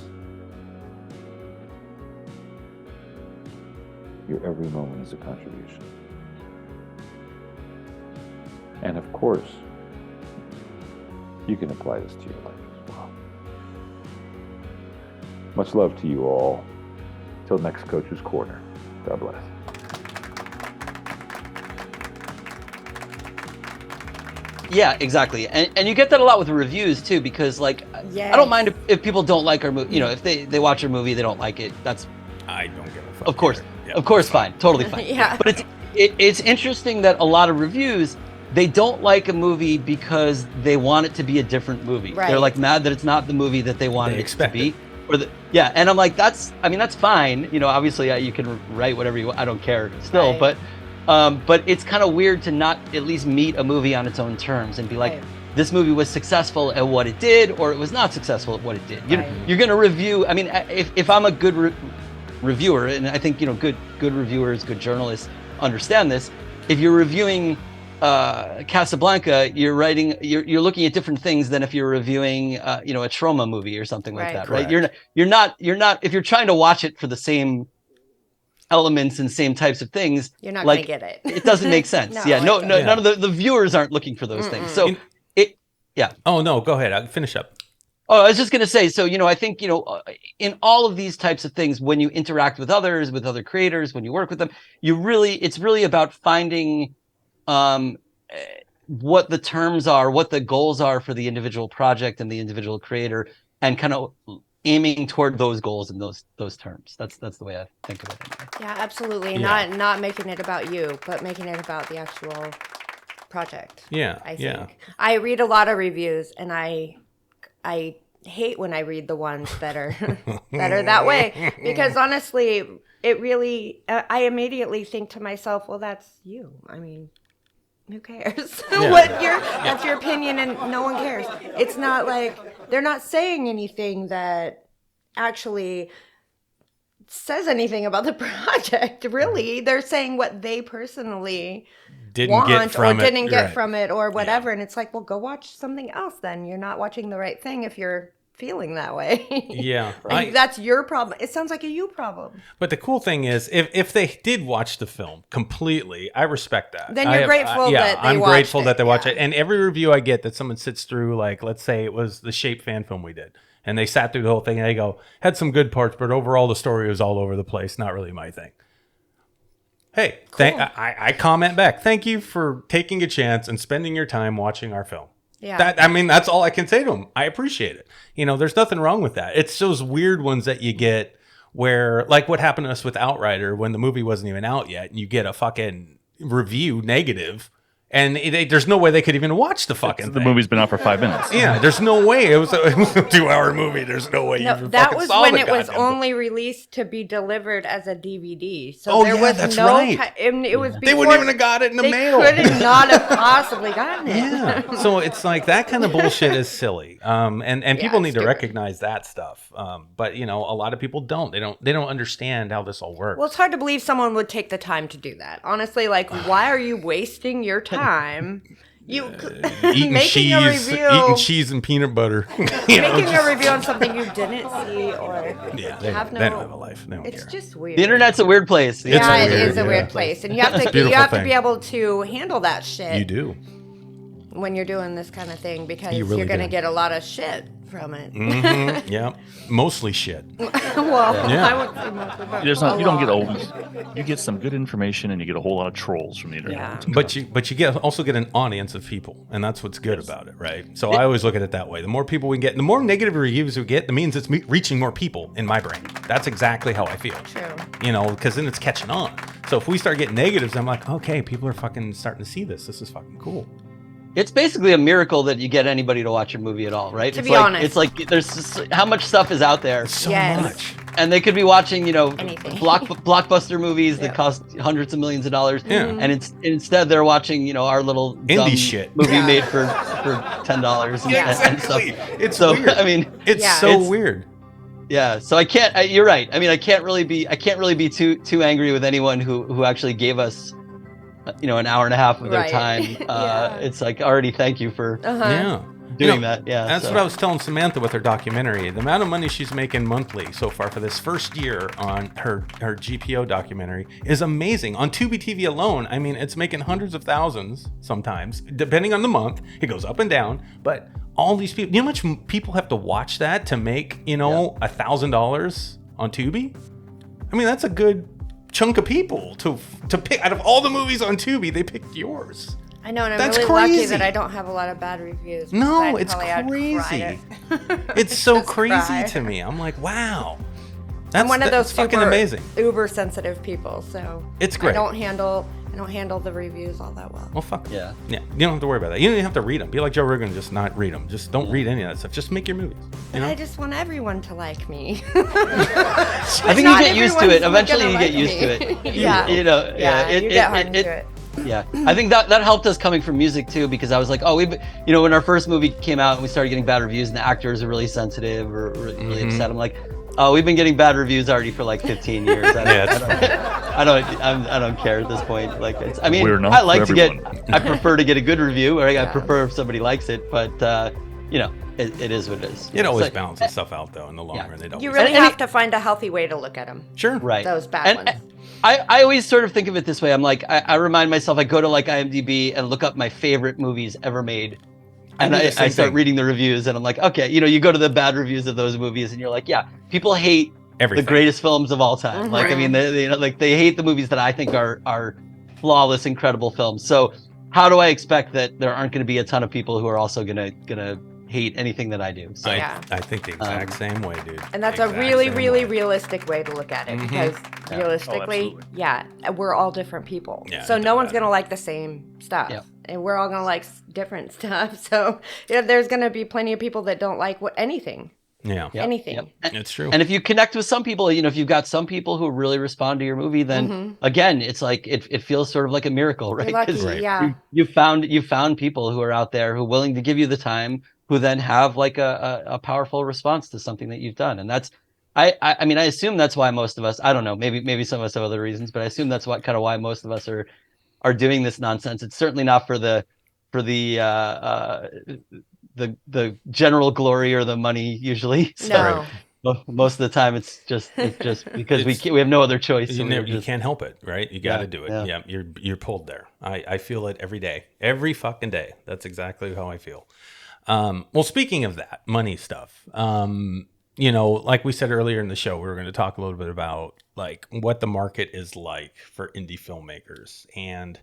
Your every moment is a contribution. And of course, you can apply this to your life as well. Much love to you all. Till next Coach's Corner. God bless. Yeah, exactly. And you get that a lot with reviews too, because I don't mind if people don't like our movie. If they watch our movie, they don't like it. That's I don't give a fuck. Of course, fine, totally fine. Yeah. But it's interesting that a lot of reviews, they don't like a movie because they want it to be a different movie. Right. They're mad that it's not the movie that they wanted it to be. And I'm like, that's fine. Obviously you can write whatever you want. I don't care still, Right. but it's kind of weird to not at least meet a movie on its own terms and be like, Right. This movie was successful at what it did, or it was not successful at what it did. You're going to review. I mean, if I'm a good reviewer, and I think good reviewers, good journalists understand this. If you're reviewing Casablanca, you're looking at different things than if you're reviewing a trauma movie or something like that, right? You're not if you're trying to watch it for the same elements and same types of things, You're not going to get it. It doesn't make sense. No, None of the viewers aren't looking for those things. So Oh no, go ahead. I'll finish up. Oh, I was just going to say, so, I think, in all of these types of things, when you interact with others, with other creators, when you work with them, it's really about finding what the terms are, what the goals are for the individual project and the individual creator, and kind of aiming toward those goals and those terms. That's the way I think of it. Anyway. Yeah, absolutely. Yeah. Not making it about you, but making it about the actual project. Yeah, I think. yeah. I read a lot of reviews, and I hate when I read the ones that are that way, because honestly, it really I immediately think to myself, well, that's you. I mean, who cares? Yeah. That's your opinion, and no one cares. It's not like they're not saying anything that actually says anything about the project. Really, they're saying what they personally Didn't get from it or whatever. And it's like, well, go watch something else then. You're not watching the right thing if you're feeling that way. Yeah. Like, that's your problem. It sounds like a you problem. But the cool thing is, if they did watch the film completely, I respect that. Then you're grateful that they I'm watched grateful it, that they watch yeah. it. And every review I get that someone sits through, like, let's say it was the Shape fan film we did, and they sat through the whole thing, and they go, had some good parts, but overall the story was all over the place. Not really my thing. Hey, I comment back. Thank you for taking a chance and spending your time watching our film. Yeah. That's all I can say to them. I appreciate it. There's nothing wrong with that. It's those weird ones that you get where, like what happened to us with Outrider when the movie wasn't even out yet, and you get a fucking review negative, and there's no way they could even watch the fucking The thing. movie's been out for 5 minutes. Yeah, there's no way. It was a 2-hour movie. There's no way you No, even that fucking was saw when the it was goddamn thing. only released to be delivered as a DVD. So Oh, there yeah, was that's no right. It was They wouldn't even have got it in the they mail. could not have possibly gotten it. Yeah. So it's like that kind of bullshit is silly. And people it's need to stupid. recognize that stuff. But a lot of people don't. They don't understand how this all works. Well, it's hard to believe someone would take the time to do that. Honestly, like, why are you wasting your time? You eating making a review, and peanut butter. making a review on something you didn't see or Yeah, they they don't have a life. They don't It's care. just weird. The internet's a weird place. It's yeah, a it weird- is a yeah. weird place, and you have to Beautiful be thing. able to handle that shit. You do. When you're doing this kind of thing, because You really you're going to do. get a lot of shit from it. Mhm, yeah. Mostly shit. Well, Yeah. I would say mostly, but You don't get old. You get some good information, and you get a whole lot of trolls from the internet. Yeah. But you also get an audience of people, and that's what's good about it, right? So I always look at it that way. The more people we get, the more negative reviews we get, that means it's reaching more people in my brain. That's exactly how I feel. True. Because then it's catching on. So if we start getting negatives, I'm like, okay, people are fucking starting to see this. This is fucking cool. It's basically a miracle that you get anybody to watch your movie at all, right? To It's be like, honest. it's like there's just, how much stuff is out there, So Yes. much. and they could be watching, Anything. blockbuster movies that Yeah. cost hundreds of millions of dollars, Yeah. and instead they're watching, our little Indie dumb shit. movie Yeah. made for $10 and stuff. Exactly. It's So weird. I mean, It's Yeah. so It's- weird. yeah. So you're right. I mean, I can't really be too angry with anyone who actually gave us, an hour and a half of their Right. time. Yeah. It's like, already thank you for Uh-huh. Yeah. doing that. Yeah. That's so. what I was telling Samantha with her documentary. The amount of money she's making monthly so far for this first year on her GPO documentary is amazing. On Tubi TV alone, I mean, it's making hundreds of thousands sometimes, depending on the month. It goes up and down. But all these people, you know how much people have to watch that to make, $1,000 on Tubi? I mean, that's a good chunk of people to pick. Out of all the movies on Tubi, they picked yours. I know, and I'm That's really lucky crazy. that I don't have a lot of bad reviews. No, because it's I'd crazy. cry It's so Just crazy cry. to me. I'm like, wow. I'm one of those that's fucking super amazing. uber sensitive people, so It's great. I don't handle the reviews all that well. Well, fuck. Yeah. Yeah. You don't have to worry about that. You don't even have to read them. Be like Joe Rogan, just not read them. Just don't read any of that stuff. Just make your movies. But I just want everyone to like me. I think you get used to it. Eventually, you get used to it. Yeah. You get hard into it. Yeah, I think that helped us coming from music too, because I was like, when our first movie came out and we started getting bad reviews, and the actors are really sensitive or really upset. I'm like, oh, we've been getting bad reviews already for like 15 years. I don't care at this point. Like, We're not I like for to everyone. I prefer to get a good review, or I Yeah. prefer if somebody likes it, but it is what it is. It always So- balances stuff out, though, in the long Yeah. run. It You always really And- have to find a healthy way to look at them. Sure. Right. Those bad And- ones. I always sort of think of it this way. I'm like, I remind myself, I go to like IMDb and look up my favorite movies ever made. And do the I same start thing. reading the reviews, and I'm like, okay, you go to the bad reviews of those movies, and you're like, yeah, people hate Everything. the greatest films of all time. Like, I mean, they hate the movies that I think are flawless, incredible films. So how do I expect that there aren't going to be a ton of people who are also gonna hate anything that I do? So I think the exact same way, dude. And that's Exact a really, same really way. realistic way to look at it because realistically, we're all different people. Yeah, so it no doesn't one's matter. going to like the same stuff. Yeah. And we're all going to like different stuff. So there's going to be plenty of people that don't like anything. Yeah, Anything. it's true. And if you connect with some people, if you've got some people who really respond to your movie, then again, it's like it feels sort of like a miracle, right? You're lucky, 'Cause yeah. you found people who are out there who are willing to give you the time, who then have like a powerful response to something that you've done. And that's I mean, I assume that's why most of us, I don't know, maybe some of us have other reasons, but I assume that's why most of us are doing this nonsense. It's certainly not for the general glory or the money usually. So No. most of the time it's just because we have no other choice. So You can't help it, right? You got to do it. Yeah. Yeah, you're pulled there. I feel it every day, every fucking day. That's exactly how I feel. Well, speaking of that money stuff, like we said earlier in the show, we were going to talk a little bit about like what the market is like for indie filmmakers. And,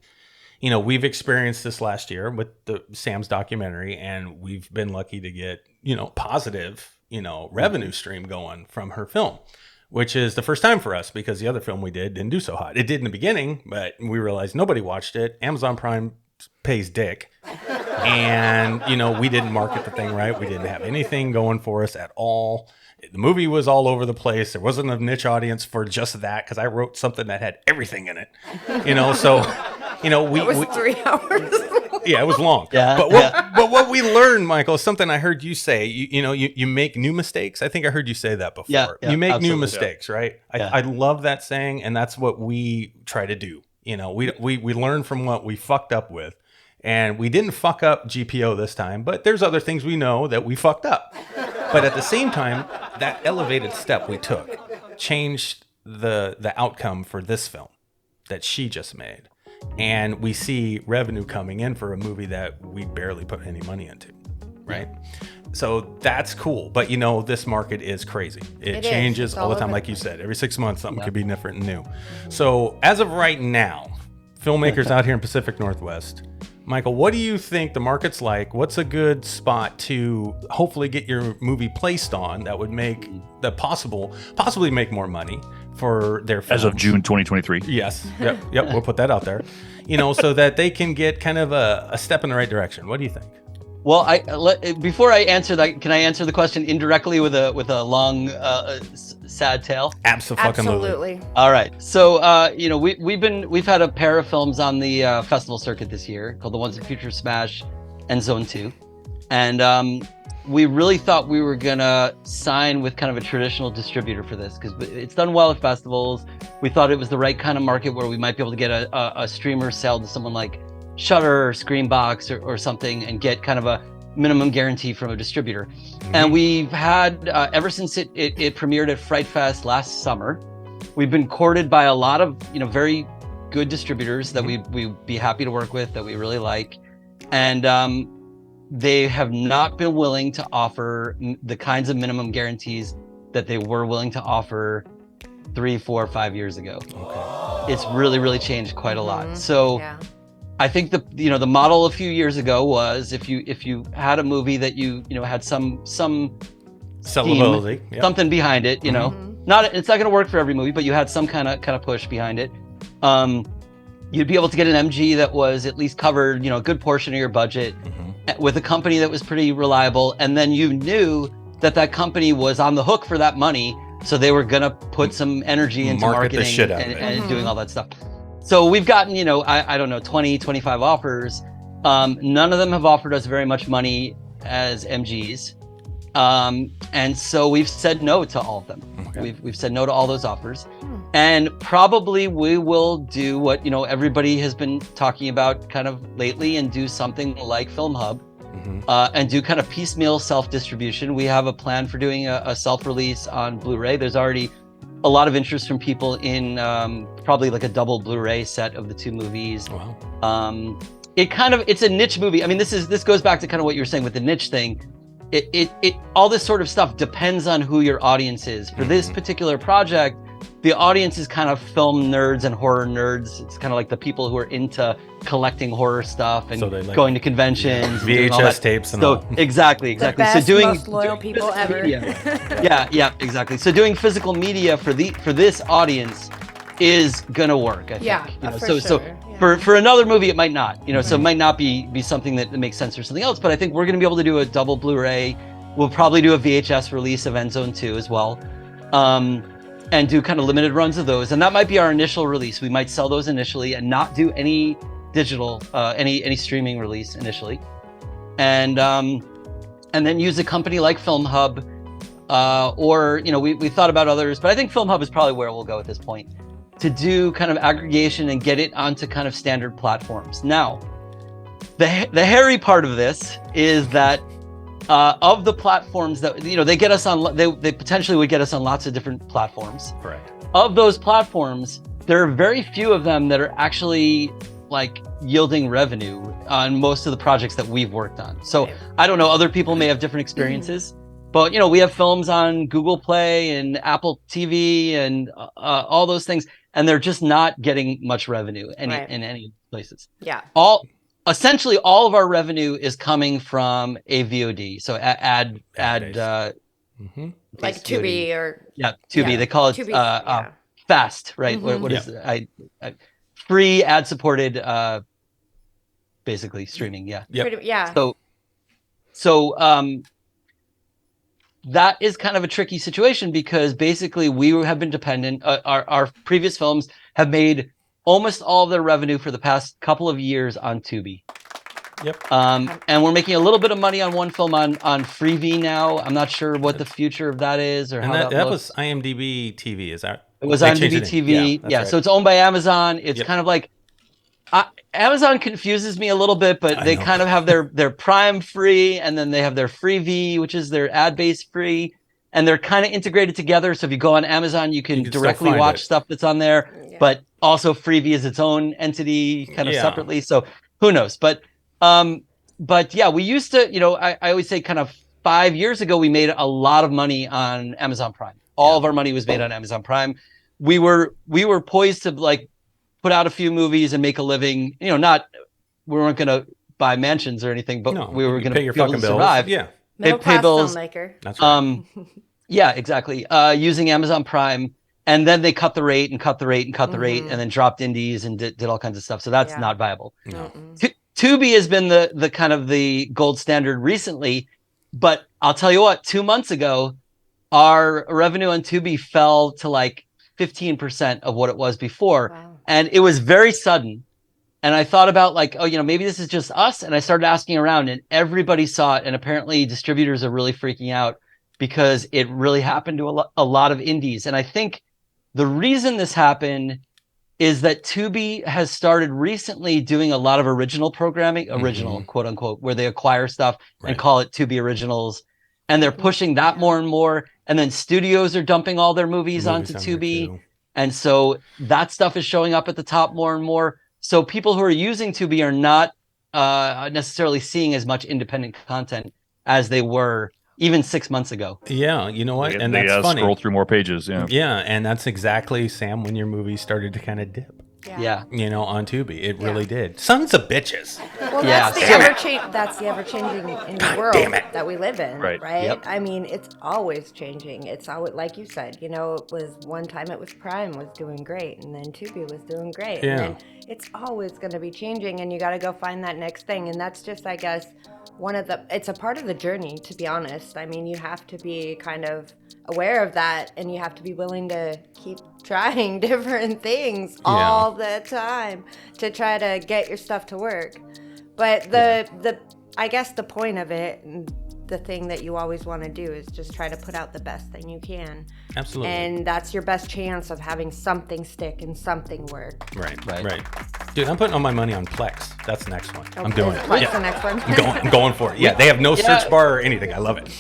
we've experienced this last year with the Sam's documentary, and we've been lucky to get, positive, revenue stream going from her film, which is the first time for us because the other film we did didn't do so hot. It did in the beginning, but we realized nobody watched it. Amazon Prime pays dick. And, we didn't market the thing right. We didn't have anything going for us at all. The movie was all over the place. There wasn't a niche audience for just that because I wrote something that had everything in it. So, we... It was 3 hours. Yeah, it was long. Yeah, but what we learned, Michael, is something I heard you say. You make new mistakes. I think I heard you say that before. Yeah, you make absolutely. new mistakes, right? I love that saying, and that's what we try to do. We learn from what we fucked up with. And we didn't fuck up GPO this time, but there's other things we know that we fucked up. But at the same time, that elevated step we took changed the outcome for this film that she just made. And we see revenue coming in for a movie that we barely put any money into, right? So that's cool. But this market is crazy. It changes all the time. Like you said, every 6 months, something could be different and new. So as of right now, filmmakers out here in Pacific Northwest, Michael, what do you think the market's like? What's a good spot to hopefully get your movie placed on that would make the possibly make more money for their films? As of June 2023. Yes. Yep. We'll put that out there. So that they can get kind of a step in the right direction. What do you think? Well, before I answer that, can I answer the question indirectly with a long, sad tale? Absolutely. All right. So, we've had a pair of films on the festival circuit this year called The Once and Future Smash and Zone 2, and we really thought we were gonna sign with kind of a traditional distributor for this because it's done well at festivals. We thought it was the right kind of market where we might be able to get a streamer sell to someone like Shudder or Screenbox or something and get kind of a minimum guarantee from a distributor. And we've had ever since it premiered at Fright Fest last summer, we've been courted by a lot of very good distributors that we'd be happy to work with, that we really like, and they have not been willing to offer the kinds of minimum guarantees that they were willing to offer 3, 4, 5 years ago. Okay. It's really changed quite a lot. So I think the model a few years ago was if you had a movie that you had some sellability, something behind it, it's not going to work for every movie, but you had some kind of push behind it. You'd be able to get an MG that was at least covered, a good portion of your budget with a company that was pretty reliable, and then you knew that company was on the hook for that money, so they were going to put some energy into marketing the shit out of and doing all that stuff. So we've gotten, I don't know, 20, 25 offers. None of them have offered us very much money as MGs. And so we've said no to all of them. Okay. We've said no to all those offers. And probably we will do what, everybody has been talking about kind of lately and do something like Film Hub and do kind of piecemeal self-distribution. We have a plan for doing a self-release on Blu-ray. There's already a lot of interest from people in probably like a double Blu-ray set of the two movies. Wow. It's a niche movie. I mean, this goes back to kind of what you were saying with the niche thing. It all this sort of stuff depends on who your audience is. For this particular project, the audience is kind of film nerds and horror nerds. It's kind of like the people who are into collecting horror stuff and So they like- going to conventions, and doing all VHS that. tapes and So all. exactly. The best, so most loyal people physical ever. media- yeah, exactly. So doing physical media for this audience is gonna work. I think. Yeah, You know, for so sure. Yeah. for another movie it might not. You know, so it might not be something that makes sense for something else. But I think we're gonna be able to do a double Blu-ray. We'll probably do a VHS release of End Zone 2 as well. And do kind of limited runs of those, and that might be our initial release. We might sell those initially and not do any digital, any streaming release initially, and then use a company like FilmHub, or we thought about others, but I think FilmHub is probably where we'll go at this point, to do kind of aggregation and get it onto kind of standard platforms. Now, the hairy part of this is that. Of the platforms that they get us on, they potentially would get us on lots of different platforms. Correct. Of those platforms, there are very few of them that are actually like yielding revenue on most of the projects that we've worked on. So I don't know, other people may have different experiences, but we have films on Google Play and Apple TV and all those things, and they're just not getting much revenue in any places. Yeah. Essentially, all of our revenue is coming from a VOD, so ad like Tubi or Tubi. They call it Tubi, FAST, right? What is it? Free ad supported, basically streaming. Yeah. Yeah. So that is kind of a tricky situation because basically we have been dependent. Our previous films have made almost all of their revenue for the past couple of years on Tubi. Yep. And we're making a little bit of money on one film on Freevee now. I'm not sure what the future of that is or And how that looks. was IMDb TV, is that? It was They IMDb changed the name. TV. that's Yeah, right. so it's owned by Amazon. It's kind of like Amazon confuses me a little bit, but they kind of have their Prime free, and then they have their Freevee, which is their ad-based free, and they're kind of integrated together. So if you go on Amazon, you can still directly find watch it. stuff that's on there, but also Freevee is its own entity, kind of separately. So who knows? But yeah, we used to, I always say kind of 5 years ago, we made a lot of money on Amazon Prime. All of our money was made on Amazon Prime. We were poised to like put out a few movies and make a living. We weren't going to buy mansions or anything, but we were going to pay your be able fucking to bills. survive. Yeah, Middle pay class bills. filmmaker. that's right. Yeah, exactly. Using Amazon Prime, and then they cut the rate and cut the rate and cut the rate, and then dropped indies and did all kinds of stuff. So that's not viable. No. Tubi has been the kind of the gold standard recently, but I'll tell you what, 2 months ago, our revenue on Tubi fell to like 15% of what it was before. Wow. And it was very sudden. And I thought about like, maybe this is just us. And I started asking around and everybody saw it. And apparently distributors are really freaking out because it really happened to a lot of indies. And I think the reason this happened is that Tubi has started recently doing a lot of original programming, quote unquote, where they acquire stuff and call it Tubi Originals. And they're pushing that more and more. And then studios are dumping all their movies onto Tubi. And so that stuff is showing up at the top more and more. So people who are using Tubi are not necessarily seeing as much independent content as they were even 6 months ago. Yeah, you know what? And they that's funny. scroll through more pages. Yeah. Yeah, and that's exactly, Sam, when your movie started to kind of dip. Yeah. On Tubi. It really did. Sons of bitches. Well, Yeah, that's the ever-changing world that we live in, Right. Yep. I mean, it's always changing. It's always, like you said, it was one time it was Prime was doing great, and then Tubi was doing great. Yeah. And then it's always going to be changing, and you got to go find that next thing. And that's just, I guess, it's a part of the journey, to be honest. I mean, you have to be kind of aware of that, and you have to be willing to keep trying different things all the time to try to get your stuff to work. But I guess the point of it, the thing that you always want to do is just try to put out the best thing you can. Absolutely. And that's your best chance of having something stick and something work. Right. Dude, I'm putting all my money on Plex. That's the next one. I'm doing it. What's the next one? I'm going for it. Yeah, they have no search bar or anything. I love it.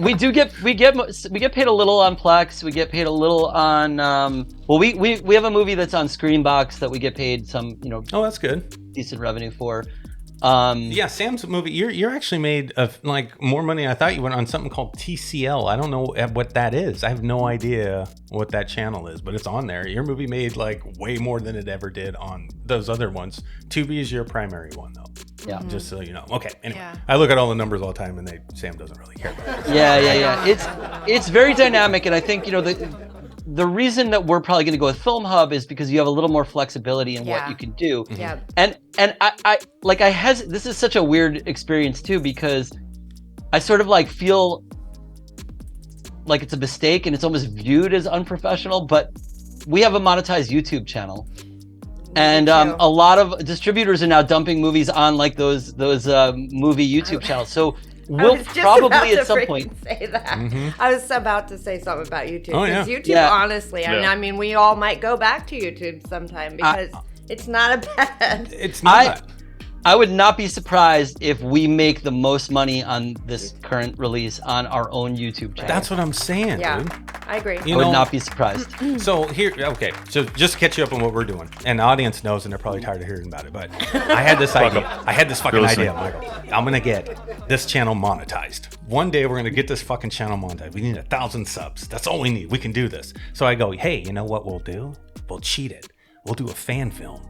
we get paid a little on Plex. We get paid a little on we have a movie that's on Screenbox that we get paid some Oh, that's good. decent revenue for. Yeah, Sam's movie. You're actually made of like more money than I thought you would on something called TCL. I don't know what that is. I have no idea what that channel is, but it's on there. Your movie made like way more than it ever did on those other ones. Tubi is your primary one though. Yeah. Just so you know. Okay. Anyway, Yeah. I look at all the numbers all the time, and Sam doesn't really care about it. Yeah. It's very dynamic, and I think the reason that we're probably going to go with Film Hub is because you have a little more flexibility in what you can do. Yeah. And this is such a weird experience too, because I sort of like feel like it's a mistake and it's almost viewed as unprofessional, but we have a monetized YouTube channel. And a lot of distributors are now dumping movies on like those movie YouTube channels. So we'll probably at some point say that. I was about to say something about YouTube. Oh, yeah. YouTube, Yeah. honestly, and I mean, we all might go back to YouTube sometime because it's not a bad. It's not. I would not be surprised if we make the most money on this current release on our own YouTube channel. That's what I'm saying, Yeah, dude. I agree. I would not be surprised. So so just to catch you up on what we're doing, and the audience knows, and they're probably tired of hearing about it, but I had this idea. I had this fucking idea, Michael. I'm gonna get this channel monetized. One day we're gonna get this fucking channel monetized. We need 1,000 subs. That's all we need. We can do this. So I go, hey, you know what we'll do? We'll cheat it. We'll do a fan film.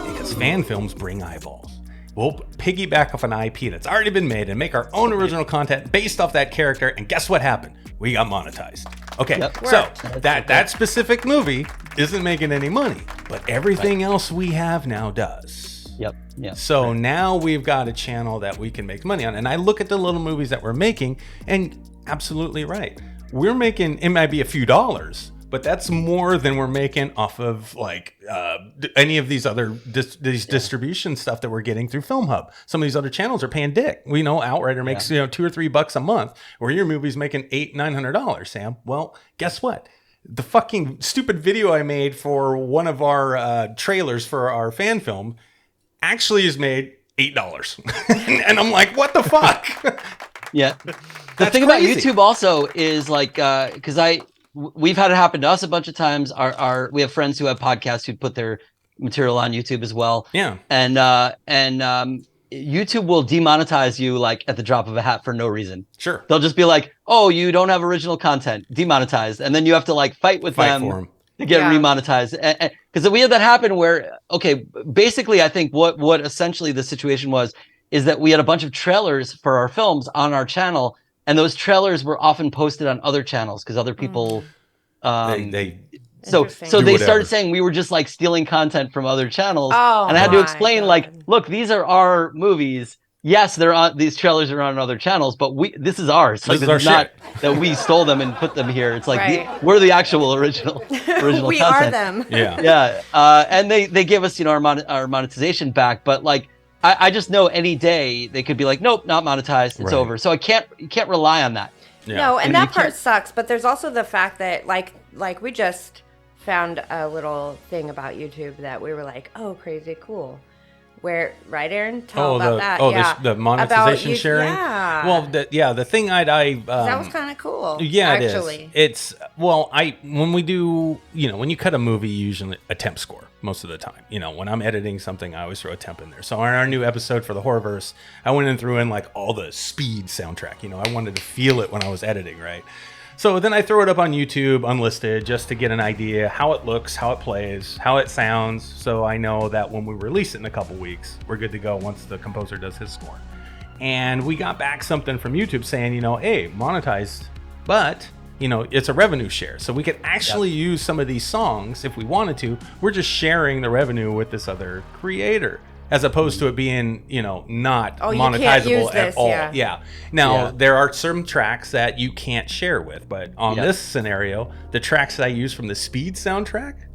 Because fan films bring eyeballs. We'll piggyback off an IP that's already been made and make our own original content based off that character. And guess what happened? We got monetized. Okay, so that specific movie isn't making any money, but everything else we have now does. Yep. So now we've got a channel that we can make money on. And I look at the little movies that we're making, and absolutely right. We're making, it might be a few dollars, but that's more than we're making off of like any of these other distribution stuff that we're getting through Film Hub. Some of these other channels are paying dick. We know Outrider makes $2 or $3 a month, where your movie's making $800-900. Sam, well, guess what? The fucking stupid video I made for one of our trailers for our fan film actually is made $8, and I'm like, what the fuck? Yeah. The thing about YouTube also is like, because we've had it happen to us a bunch of times. We have friends who have podcasts who put their material on YouTube as well. Yeah. And YouTube will demonetize you like at the drop of a hat for no reason. Sure. They'll just be like, "Oh, you don't have original content, demonetized," and then you have to like fight for them to get remonetized. Because we had that happen where, okay, basically, I think what essentially the situation was is that we had a bunch of trailers for our films on our channel. And those trailers were often posted on other channels because other people, so they started saying we were just like stealing content from other channels, and I had to explain like, look, these are our movies. Yes, these trailers are on other channels, but this is ours. Like, this is not that we stole them and put them here. It's like we're the actual original we content. are them. Yeah. And they give us our monetization back, but like. I just know any day they could be like, nope, not monetized. It's over. So you can't rely on that. Yeah. No, and that part sucks. But there's also the fact that like we just found a little thing about YouTube that we were like, oh, crazy cool. Where, right, Aaron? Tell about that. The monetization sharing. Yeah. Well, the thing that was kind of cool. Yeah, actually. It's when we do, when you cut a movie, usually a temp score most of the time. When I'm editing something, I always throw a temp in there. So on our new episode for the Horrorverse, I went and threw in like all the speed soundtrack. I wanted to feel it when I was editing, right? So then I throw it up on YouTube unlisted just to get an idea how it looks, how it plays, how it sounds. So I know that when we release it in a couple weeks, we're good to go once the composer does his score. And we got back something from YouTube saying, hey, monetized, but it's a revenue share. So we could actually use some of these songs if we wanted to. We're just sharing the revenue with this other creator, as opposed to it being, not monetizable at all. Yeah. Now, there are some tracks that you can't share with, but on this scenario, the tracks that I use from the Speed soundtrack,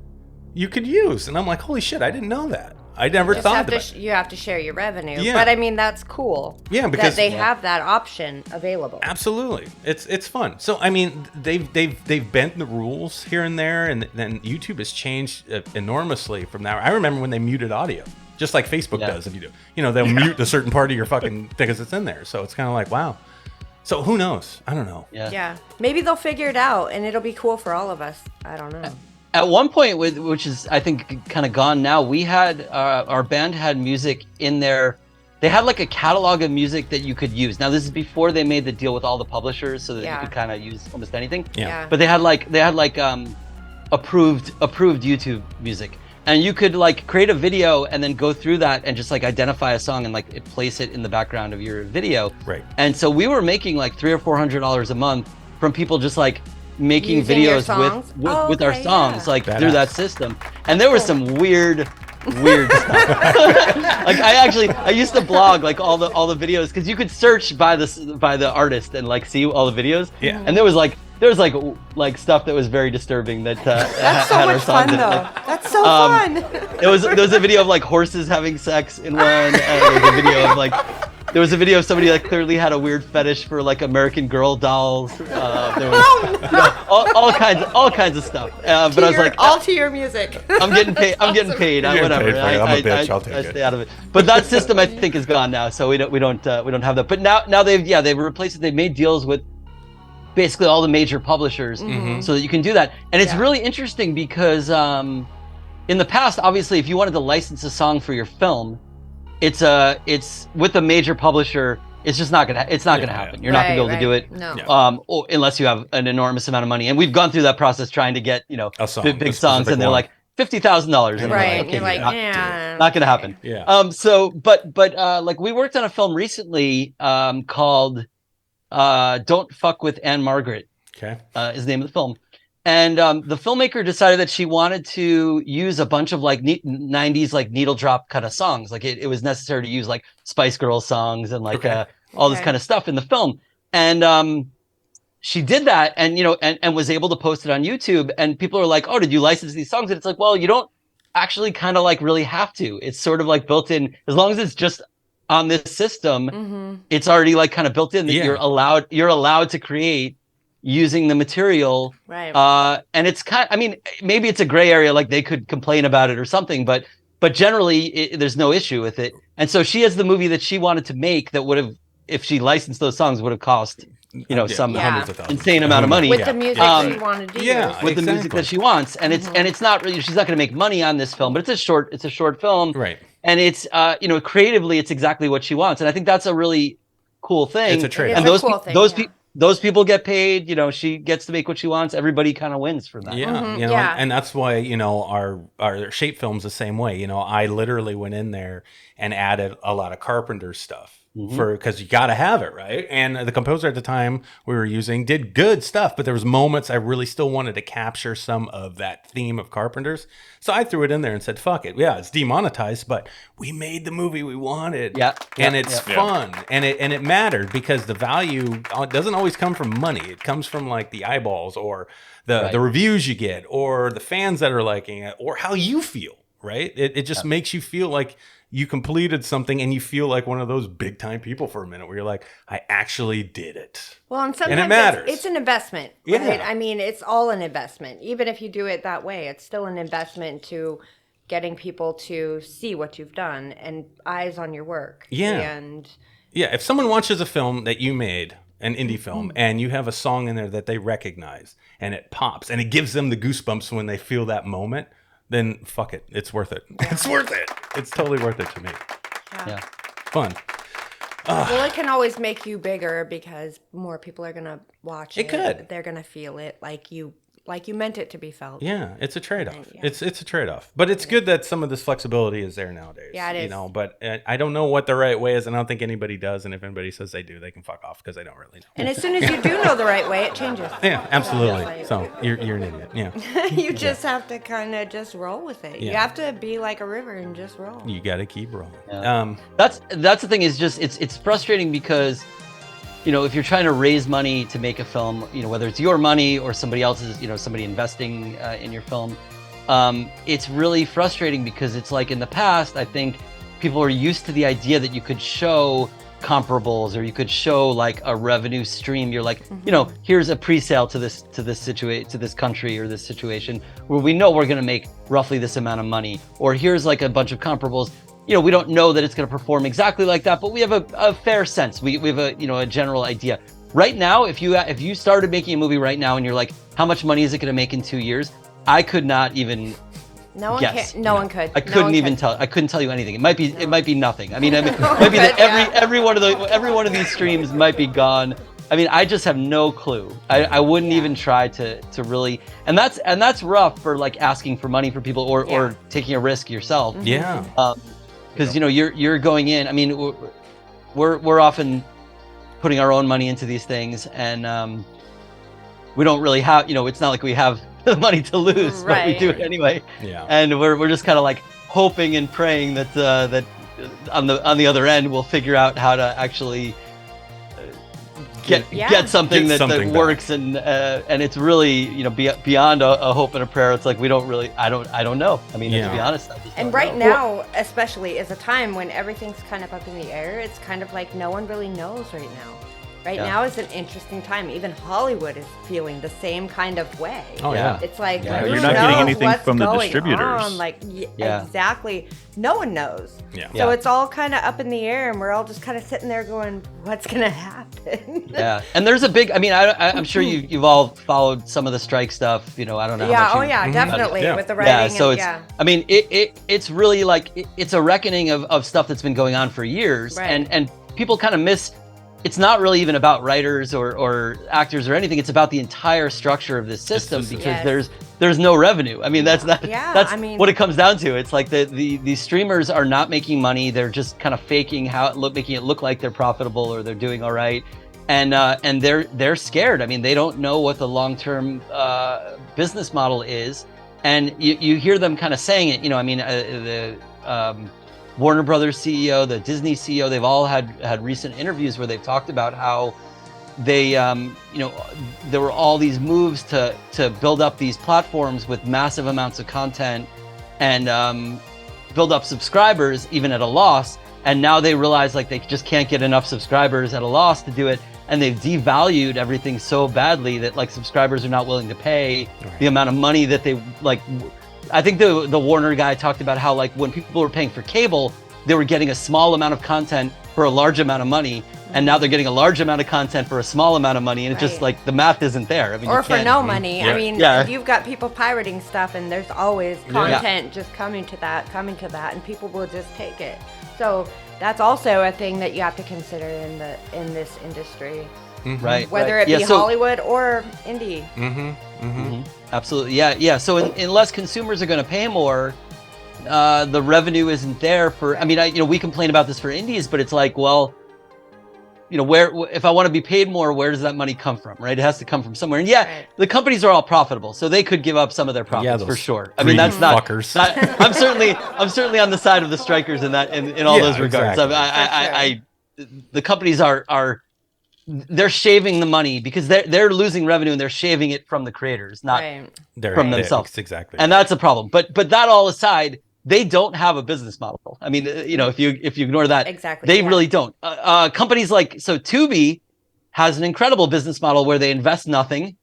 you could use. And I'm like, holy shit, I didn't know that. I never thought of it. You have to share your revenue. Yeah. But I mean, that's cool. Yeah, because that they have that option available. Absolutely. It's fun. So, I mean, they've bent the rules here and there, and then YouTube has changed enormously from that. I remember when they muted audio. Just like Facebook does if you do. They'll mute a certain part of your fucking thing because it's in there. So it's kind of like, wow. So who knows? I don't know. Yeah. Maybe they'll figure it out and it'll be cool for all of us. I don't know. At one point, which is, I think, kind of gone now, we had, our band had music in there they had like a catalog of music that you could use. Now this is before they made the deal with all the publishers, so that you could kind of use almost anything. Yeah. But they had like approved YouTube music, and you could like create a video and then go through that and just like identify a song and like place it in the background of your video. Right. And so we were making like $300 or $400 a month from people just like making Using your videos songs? with our songs, like Badass. through that system. And there was some weird stuff. Like I used to blog like all the videos, because you could search by the artist and like see all the videos. Yeah. And there was like stuff that was very disturbing that That's so had our much songs fun, in it. though. Like, That's so fun. there was a video of like horses having sex in one, and there was a video of somebody that clearly had a weird fetish for like American Girl dolls. There was all kinds of stuff. But I was like, all to your music. I'm getting paid. Whatever. paid for it. I'm a bitch. I'll take I it. stay out of it. But that system I think is gone now, so we don't have that. But now they've replaced it. They've made deals with basically all the major publishers, so that you can do that. And it's really interesting because in the past, obviously, if you wanted to license a song for your film, it's with a major publisher. It's just not gonna happen. You're not gonna be able to do it, unless you have an enormous amount of money. And we've gone through that process trying to get A song, big a songs, and they're specific like $50,000, and Right. okay, You're like, not gonna happen. Yeah. So, but like we worked on a film recently called Don't Fuck with Anne Margaret. Okay. Is the name of the film. And the filmmaker decided that she wanted to use a bunch of like 90s like needle drop kind of songs. Like it was necessary to use like Spice Girls songs and like all this kind of stuff in the film. And she did that, and and was able to post it on YouTube. And people are like, "Oh, did you license these songs?" And it's like, well, you don't actually kind of like really have to. It's sort of like built in, as long as it's just on this system. It's already like kind of built in that you're allowed to create using the material, Right. and it's maybe it's a gray area, like they could complain about it or something, but generally there's no issue with it. And so she has the movie that she wanted to make that would have, if she licensed those songs, would have cost some hundreds of thousands. insane amount of money With the music she wanted to use. with the music that she wants. And it's not really, she's not going to make money on this film, but it's a short film, Right. and it's creatively it's exactly what she wants. And I think that's a really cool thing. It's a trade-off. And It's a cool thing, those people get paid. She gets to make what she wants. Everybody kind of wins from that. Yeah, and that's why our shape film's the same way. I literally went in there and added a lot of Carpenter stuff because you got to have it, right? And the composer at the time we were using did good stuff, but there was moments I really still wanted to capture some of that theme of Carpenter's. So I threw it in there and said, "Fuck it, yeah, it's demonetized, but we made the movie we wanted, and it's fun, and it mattered because the value doesn't always come from money. It comes from like the eyeballs or the reviews you get or the fans that are liking it or how you feel, right? It just makes you feel like you completed something and you feel like one of those big time people for a minute where you're like, I actually did it. Well, and sometimes it matters. It's an investment. Yeah. Right? I mean, it's all an investment. Even if you do it that way, it's still an investment to getting people to see what you've done and eyes on your work. Yeah. And if someone watches a film that you made, an indie film, and you have a song in there that they recognize and it pops and it gives them the goosebumps when they feel that moment, then fuck it. It's worth it. It's worth it. It's totally worth it to me. Yeah. Fun. well, it can always make you bigger because more people are gonna watch it. It could. They're gonna feel it like you meant it to be felt. Yeah, it's a trade-off. It's a trade-off. But it's good that some of this flexibility is there nowadays. Yeah, it is. But I don't know what the right way is, and I don't think anybody does. And if anybody says they do, they can fuck off because I don't really know. And as soon as you do know the right way, it changes. Yeah, absolutely. So you're an idiot. Yeah. You just have to kind of just roll with it. Yeah. You have to be like a river and just roll. You got to keep rolling. Yeah. That's the thing, is just it's frustrating because if you're trying to raise money to make a film, whether it's your money or somebody else's, somebody investing in your film, it's really frustrating because it's like in the past, I think people are used to the idea that you could show comparables or you could show like a revenue stream. You're like, here's a pre-sale to this country or this situation where we know we're going to make roughly this amount of money, or here's like a bunch of comparables. We don't know that it's going to perform exactly like that, but we have a fair sense. We have a general idea. Right now, if you started making a movie right now and you're like, how much money is it going to make in 2 years? I could not even No one guess. can. No one could. I No couldn't one even could. tell. I couldn't tell you anything. It might be nothing. I mean, it No might be one that could, yeah. every one of these streams might be gone. I mean, I just have no clue. I wouldn't even try to really, and that's rough for like asking for money for people or taking a risk yourself. Yeah. Because you know you're going in. I mean, we're often putting our own money into these things, and we don't really have. You know, it's not like we have the money to lose, but we do it anyway. Yeah. And we're just kind of like hoping and praying that that on the other end we'll figure out how to actually get something that works, and it's really beyond a hope and a prayer. It's like we don't really. I don't know. I mean, to be honest, I just and don't right know. now, especially, is a time when everything's kind of up in the air. It's kind of like no one really knows right now. Right now is an interesting time. Even Hollywood is feeling the same kind of way. Oh yeah. It's like Yeah, who you're not getting knows anything what's from the going distributors. on? Like exactly, no one knows. Yeah. So it's all kind of up in the air, and we're all just kind of sitting there going, "What's gonna happen?" Yeah, and there's a big. I mean, I'm sure you've all followed some of the strike stuff. You know, I don't know. Yeah. How much Definitely Yeah. with the writing. So and, it's. I mean, it's really like it's a reckoning of stuff that's been going on for years, Right. and people kind of miss. It's not really even about writers or actors or anything. It's about the entire structure of this system because there's no revenue. I mean, that's I mean, what it comes down to. It's like the streamers are not making money. They're just kind of faking making it look like they're profitable or they're doing all right, and they're scared. I mean, they don't know what the long-term business model is, and you hear them kind of saying it. You know, I mean, the Warner Brothers CEO, the Disney CEO, they've all had recent interviews where they've talked about how they, there were all these moves to build up these platforms with massive amounts of content and build up subscribers even at a loss. And now they realize like they just can't get enough subscribers at a loss to do it. And they've devalued everything so badly that like subscribers are not willing to pay the amount of money that they like. I think the Warner guy talked about how like when people were paying for cable, they were getting a small amount of content for a large amount of money, and now they're getting a large amount of content for a small amount of money, and it's just like the math isn't there. I mean, or for no money. Yeah. I mean, you've got people pirating stuff, and there's always content just coming to that, and people will just take it. So that's also a thing that you have to consider in this industry. Right. Whether it be Hollywood or indie. Absolutely. Yeah. So unless consumers are going to pay more, the revenue isn't there for. I mean, we complain about this for indies, but it's like, well, where if I want to be paid more, where does that money come from? Right? It has to come from somewhere. And the companies are all profitable, so they could give up some of their profits for sure. I mean, that's not. I'm certainly on the side of the strikers in all those regards. Exactly. The companies are. They're shaving the money because they're losing revenue and they're shaving it from the creators, not from themselves. Exactly. And that's a problem. But that all aside, they don't have a business model. I mean, if you ignore that, they really don't. Companies like Tubi has an incredible business model where they invest nothing,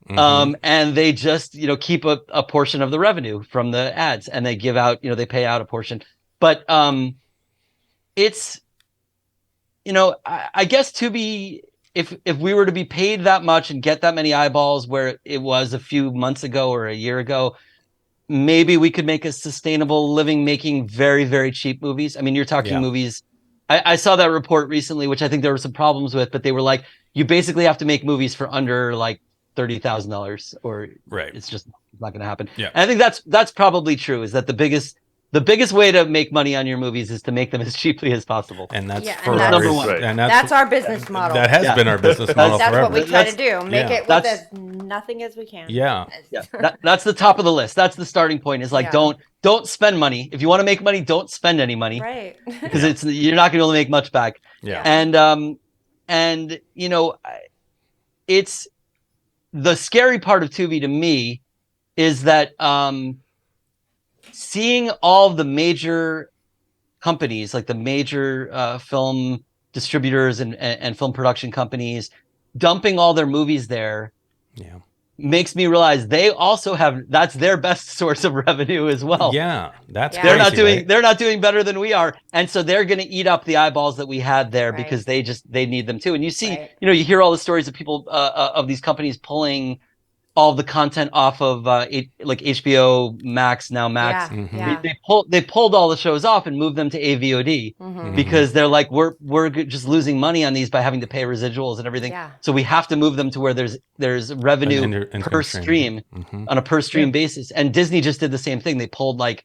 and they just keep a portion of the revenue from the ads, and they give out they pay out a portion. But it's I guess Tubi, if we were to be paid that much and get that many eyeballs where it was a few months ago or a year ago, maybe we could make a sustainable living making very, very cheap movies. I mean, you're talking movies. I saw that report recently, which I think there were some problems with, but they were like, you basically have to make movies for under like $30,000 or it's just not going to happen. Yeah. And I think that's probably true, is that the biggest way to make money on your movies is to make them as cheaply as possible. And that's number one. And that's our business model. That has been our business model that's forever. what we try to do. Make it with as nothing as we can. Yeah. That's the top of the list. That's the starting point. Is like don't spend money. If you want to make money, don't spend any money. Right. Because you're not going to be able to make much back. Yeah. And it's the scary part of Tubi to me is that seeing all of the major companies, like the major film distributors and film production companies, dumping all their movies there, makes me realize they also that's their best source of revenue as well. Yeah, that's they're crazy, they're not doing better than we are, and so they're going to eat up the eyeballs that we had there because they need them too. And you see, you hear all the stories of people of these companies pulling all the content off of like HBO Max, now Max. Yeah. They pulled all the shows off and moved them to AVOD because they're like, we're just losing money on these by having to pay residuals and everything. Yeah. So we have to move them to where there's revenue per stream on a per stream basis. And Disney just did the same thing. They pulled like,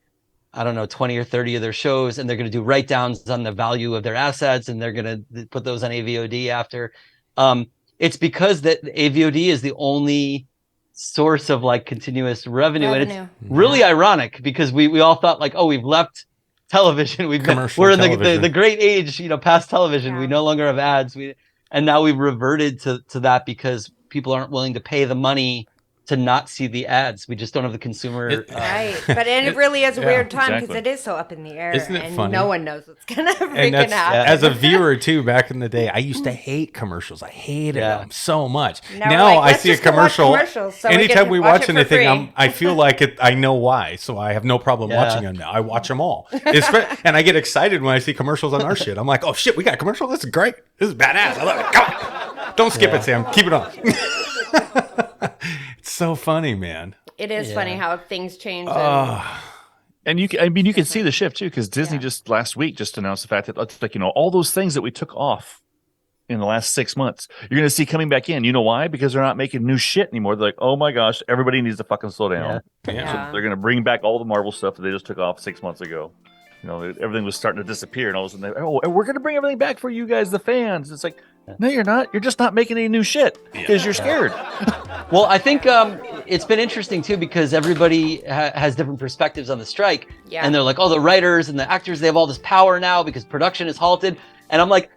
I don't know, 20 or 30 of their shows, and they're going to do write downs on the value of their assets, and they're going to put those on AVOD after. It's because that AVOD is the only source of like continuous revenue. And it's really ironic because we all thought like, oh, we've left television. We're in the great age, past television. We no longer have ads. And now we've reverted to that because people aren't willing to pay the money to not see the ads. We just don't have the consumer. Right. But it really is a weird time because it is so up in the air. Isn't it funny? No one knows what's going to freaking happen. As a viewer, too, back in the day, I used to hate commercials. I hated them so much. Now Now I see a commercial. So anytime we watch anything, I feel like I know why. So I have no problem watching them now. I watch them all. And I get excited when I see commercials on our shit. I'm like, oh, shit, we got a commercial? This is great. This is badass. I love it. Come on. Don't skip it, Sam. Keep it on. It's so funny, man. It is funny how things change. And you can see the shift too, because Disney just last week just announced the fact that like all those things that we took off in the last 6 months, you're going to see coming back in. You know why? Because they're not making new shit anymore. They're like, oh my gosh, everybody needs to fucking slow down. So they're going to bring back all the Marvel stuff that they just took off 6 months ago. Everything was starting to disappear, and all of a sudden, we're going to bring everything back for you guys, the fans. It's like, no, you're not. You're just not making any new shit because you're scared. Well, I think it's been interesting too because everybody has different perspectives on the strike, and they're like, oh, the writers and the actors, they have all this power now because production is halted. And I'm like,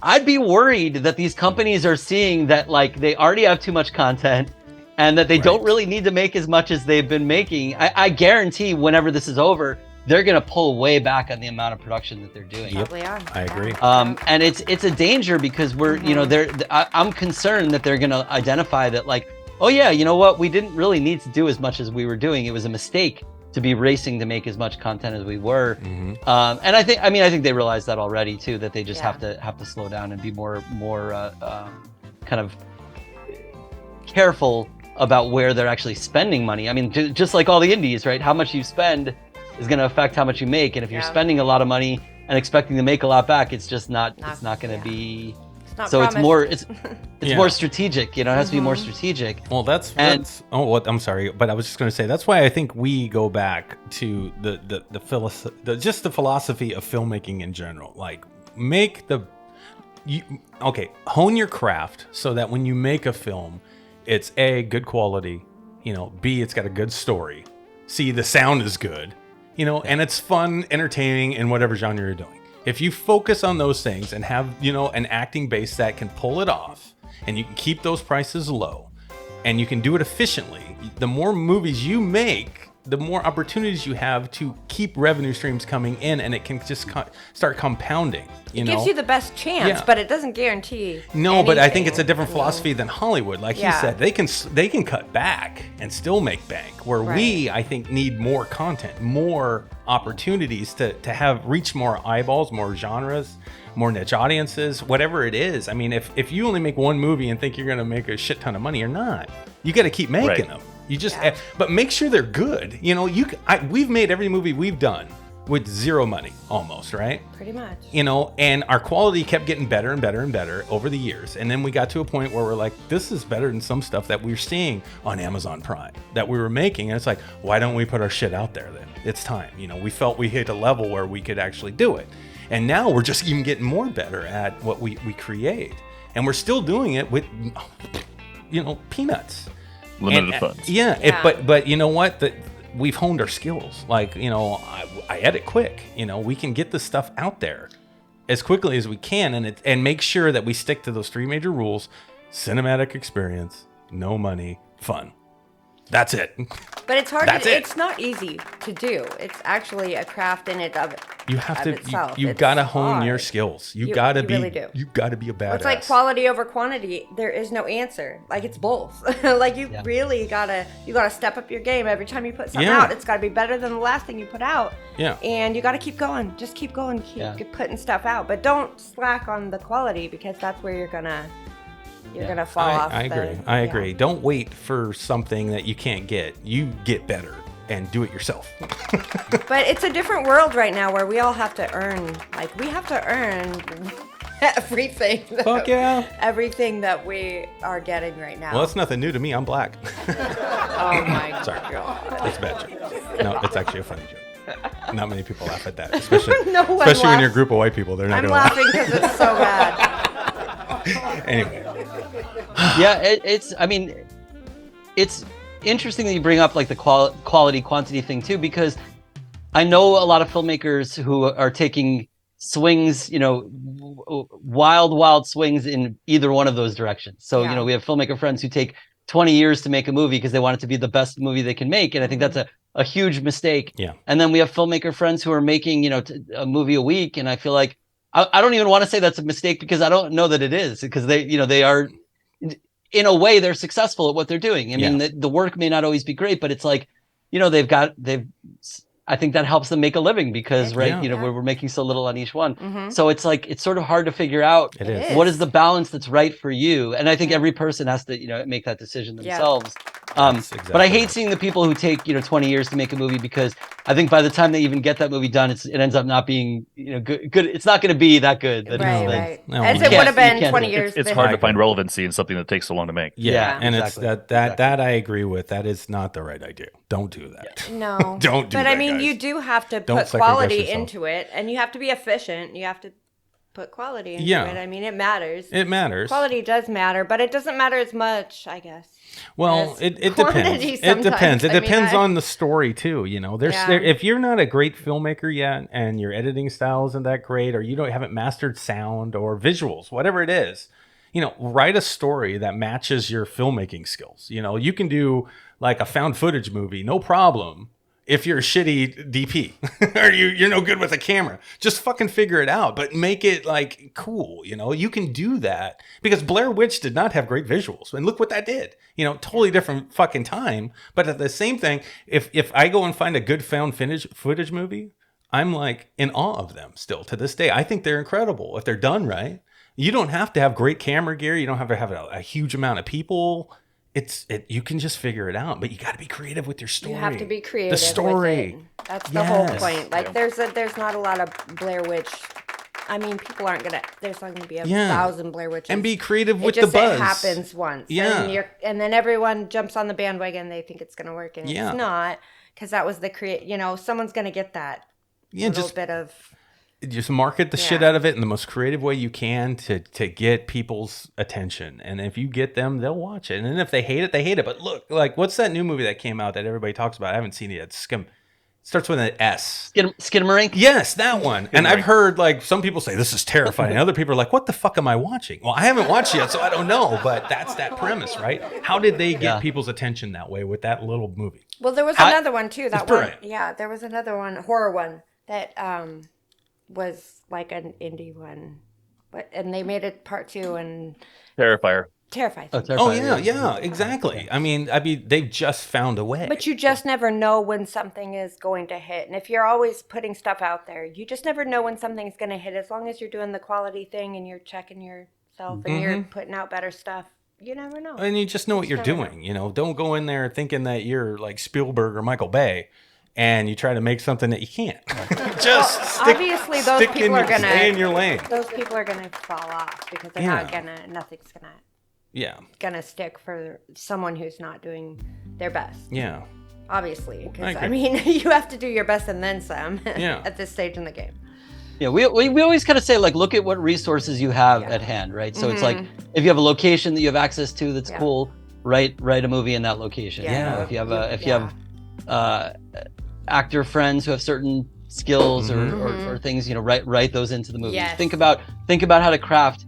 I'd be worried that these companies are seeing that like they already have too much content and that they don't really need to make as much as they've been making. I guarantee whenever this is over, they're going to pull way back on the amount of production that they're doing. Probably are. I agree. And it's a danger because we're, I'm concerned that they're going to identify that like, oh yeah, you know what? We didn't really need to do as much as we were doing. It was a mistake to be racing to make as much content as we were. And I think they realize that already too, that they just have to slow down and be more kind of careful about where they're actually spending money. I mean, just like all the indies, right? How much you spend is going to affect how much you make. And if you're spending a lot of money and expecting to make a lot back, it's just not going to be. So promised. It's more strategic. It has to be more strategic. Well, I'm sorry, but I was just going to say that's why I think we go back to the philosophy of filmmaking in general. Like, hone your craft so that when you make a film, it's A, good quality, B, it's got a good story, C, the sound is good. And it's fun, entertaining in whatever genre you're doing. If you focus on those things and have, an acting base that can pull it off, and you can keep those prices low, and you can do it efficiently, the more movies you make, the more opportunities you have to keep revenue streams coming in, and it can just start compounding. It gives you the best chance, but it doesn't guarantee. No, but I think it's a different philosophy than Hollywood. Like he said, they can cut back and still make bank. Where we, I think, need more content, more opportunities to have reach more eyeballs, more genres, more niche audiences, whatever it is. I mean, if you only make one movie and think you're going to make a shit ton of money, you're not. You got to keep making them. You just, but make sure they're good. We've made every movie we've done with zero money, almost, right? Pretty much. And our quality kept getting better and better and better over the years. And then we got to a point where we're like, this is better than some stuff that we're seeing on Amazon Prime that we were making. And it's like, why don't we put our shit out there then? It's time. We felt we hit a level where we could actually do it. And now we're just even getting more better at what we create. And we're still doing it with, peanuts. Limited funds. But you know what? We've honed our skills. Like, I edit quick. We can get this stuff out there as quickly as we can, and make sure that we stick to those three major rules: cinematic experience, no money, fun. That's it. But it's hard. It's not easy to do. It's actually a craft in it of you have to. Itself. You got to hone your skills. You got to be. Really do. You got to be a badass. It's like quality over quantity. There is no answer. Like, it's both. Like, you really gotta step up your game every time you put something out. It's got to be better than the last thing you put out. Yeah. And you got to keep going. Just keep going. Keep putting stuff out. But don't slack on the quality, because that's where you're gonna you're gonna fall off. I agree. I agree. Don't wait for something that you can't get. You get better and do it yourself. But it's a different world right now where we all have to earn. Like, we have to earn everything. Fuck yeah. Everything that we are getting right now. Well, that's nothing new to me. I'm black. Oh my Sorry. God. It's a bad joke. No, it's actually a funny joke. Not many people laugh at that, especially, No one especially when you're a laughs. group of white people. They're not I'm going to laugh. laughing because it's so bad. Anyway. Yeah, it's interesting that you bring up like the quality quantity thing too, because I know a lot of filmmakers who are taking swings, wild swings in either one of those directions. So, Yeah. we have filmmaker friends who take 20 years to make a movie because they want it to be the best movie they can make. And I think that's a huge mistake. Yeah. And then we have filmmaker friends who are making, a movie a week. And I feel like I don't even want to say that's a mistake because I don't know that it is, because they are, in a way, they're successful at what they're doing. I mean, the work may not always be great, but it's like, I think that helps them make a living because, we're making so little on each one. Mm-hmm. So it's like, it's sort of hard to figure out It is. what is the balance that's right for you. And I think every person has to, make that decision themselves. That's exactly But I hate right. seeing the people who take, 20 years to make a movie, because I think by the time they even get that movie done, it ends up not being, good. It's not going to be that good. Right. No, As you it would have can't- been you 20 can't- years. It's before. hard to find relevancy in something that takes so long to make. Yeah, and exactly. it's that I agree with. That is not the right idea. Don't do that. No. Don't do But that, I mean, guys. you do have to Don't put second-guess quality yourself. into it, and you have to be efficient. You have to put quality into Yeah. it. I mean, it matters. It matters. Quality does matter, but it doesn't matter as much, I guess. Well, as it depends. quantity It sometimes. depends. It I mean, depends on the story too. There's Yeah. if you're not a great filmmaker yet, and your editing style isn't that great, or you haven't mastered sound or visuals, whatever it is, write a story that matches your filmmaking skills. You can do like a found footage movie, no problem. If you're a shitty DP or you're no good with a camera, just fucking figure it out, but make it like cool. You can do that because Blair Witch did not have great visuals. And look what that did, totally different fucking time. But at the same thing, if I go and find a good found footage movie, I'm like in awe of them still to this day. I think they're incredible if they're done right. You don't have to have great camera gear. You don't have to have a huge amount of people. You can just figure it out, but you got to be creative with your story. You have to be creative. The story. With it. That's the whole Yes. point. Like, there's not a lot of Blair Witch. I mean, people aren't gonna. There's not gonna be a Yeah. 1,000 Blair Witches. And be creative with it just, the buzz. It happens once. Yeah. And then everyone jumps on the bandwagon. They think it's gonna work, and Yeah. it's not, because that was the someone's gonna get that. Yeah, little just bit of. Just market the shit Yeah. out of it in the most creative way you can to get people's attention. And if you get them, they'll watch it. And then if they hate it, they hate it. But look, like, what's that new movie that came out that everybody talks about? I haven't seen it yet. It starts with an S. Skinamarink? Yes, that one. And I've heard like some people say this is terrifying. And other people are like, what the fuck am I watching? Well, I haven't watched it yet, so I don't know. But that's that premise, right? How did they get people's attention that way with that little movie? Well, there was another one too. That It's one. brilliant. Yeah, there was another one, horror one that was like an indie one, and they made it part 2 and Terrifier. Terrified. Oh yeah, exactly. I mean, they've just found a way. But you just never know when something is going to hit. And if you're always putting stuff out there, you just never know when something's going to hit. As long as you're doing the quality thing and you're checking yourself and you're putting out better stuff, you never know. And you just know what you're doing. Don't go in there thinking that you're like Spielberg or Michael Bay, and you try to make something that you can't. Just obviously those people are gonna stay in your lane. Those people are gonna fall off because they're nothing's gonna stick for someone who's not doing their best. Yeah. Obviously, because I I mean, you have to do your best and then some. Yeah. At this stage in the game. Yeah, we always kind of say, like, look at what resources you have at hand, right? So it's like, if you have a location that you have access to that's cool, write a movie in that location. Yeah. If you have actor friends who have certain skills or things, write those into the movie. Yes. Think about how to craft